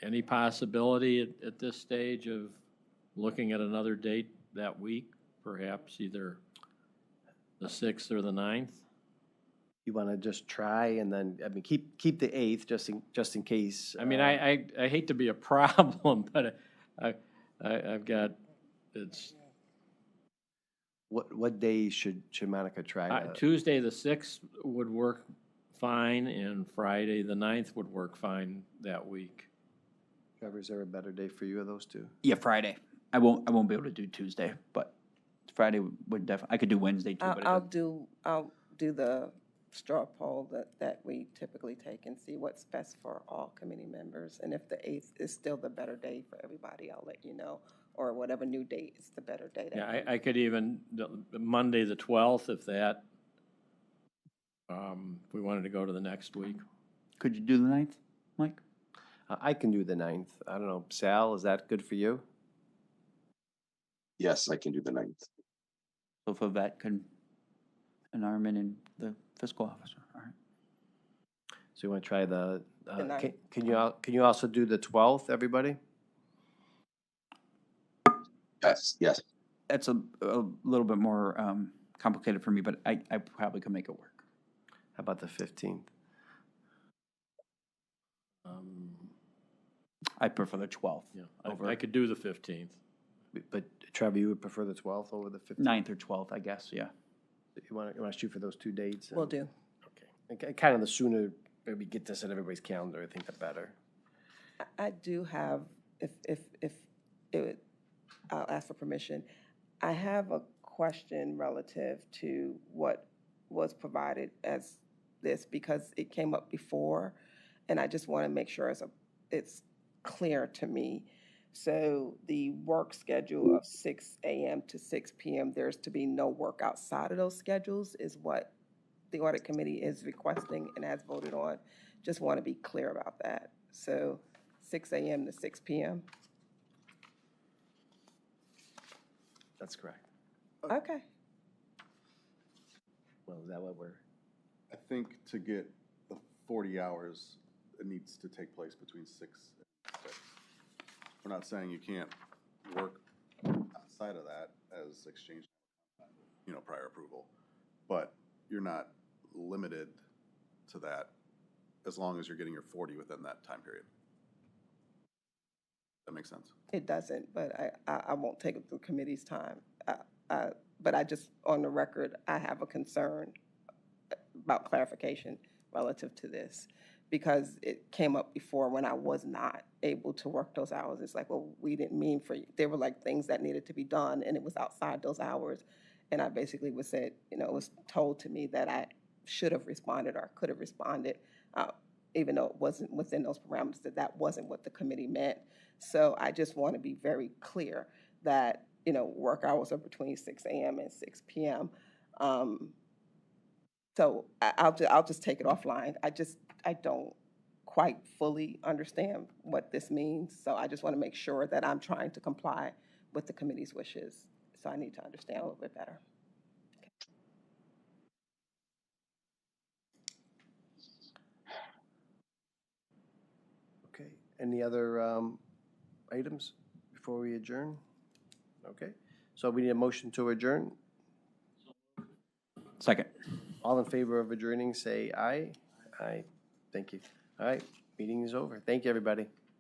any possibility at this stage of looking at another date that week, perhaps either the 6th or the 9th? You want to just try and then, I mean, keep the 8th just in case. I mean, I hate to be a problem, but I've got, it's. What day should Monica try? Tuesday, the 6th would work fine, and Friday, the 9th would work fine that week. Trevor, is there a better day for you of those two? Yeah, Friday. I won't be able to do Tuesday, but Friday would definitely. I could do Wednesday too. But I'll do the straw poll that we typically take and see what's best for all committee members. And if the 8th is still the better day for everybody, I'll let you know. Or whatever new date is the better date. Yeah, I could even, Monday, the 12th, if that, if we wanted to go to the next week. Could you do the 9th, Mike? I can do the 9th. I don't know. Sal, is that good for you? Yes, I can do the 9th. So for that, and Armin and the fiscal officer, all right. So you want to try the 9th. Can you also do the 12th, everybody? Yes. That's a little bit more complicated for me, but I probably could make it work. How about the 15th? I prefer the 12th. Yeah, I could do the 15th. But Trevor, you would prefer the 12th over the 15th? 9th or 12th, I guess, yeah. You want to shoot for those 2 dates? Will do. Okay. Kind of the sooner we get this on everybody's calendar, I think the better. I do have, if it would, I'll ask for permission. I have a question relative to what was provided as this, because it came up before, and I just want to make sure it's clear to me. So the work schedule of 6 a.m. to 6 p.m., there's to be no work outside of those schedules is what the audit committee is requesting and has voted on. Just want to be clear about that. So 6 a.m. to 6 p.m. That's correct. Okay. Well, is that what we're? I think to get the 40 hours, it needs to take place between 6 and 6. We're not saying you can't work outside of that as exchange, prior approval, but you're not limited to that as long as you're getting your 40 within that time period. That makes sense? It doesn't, but I won't take up the committee's time. But I just, on the record, I have a concern about clarification relative to this, because it came up before when I was not able to work those hours. It's like, well, we didn't mean for you. There were like things that needed to be done, and it was outside those hours. And I basically it was told to me that I should have responded or could have responded even though it wasn't within those parameters, that wasn't what the committee meant. So I just want to be very clear that, work hours are between 6 a.m. and 6 p.m. So I'll just take it offline. I don't quite fully understand what this means. So I just want to make sure that I'm trying to comply with the committee's wishes. So I need to understand a little bit better. Okay, any other items before we adjourn? Okay, so we need a motion to adjourn. Second. All in favor of adjourning, say aye. Aye. Thank you. All right, meeting is over. Thank you, everybody.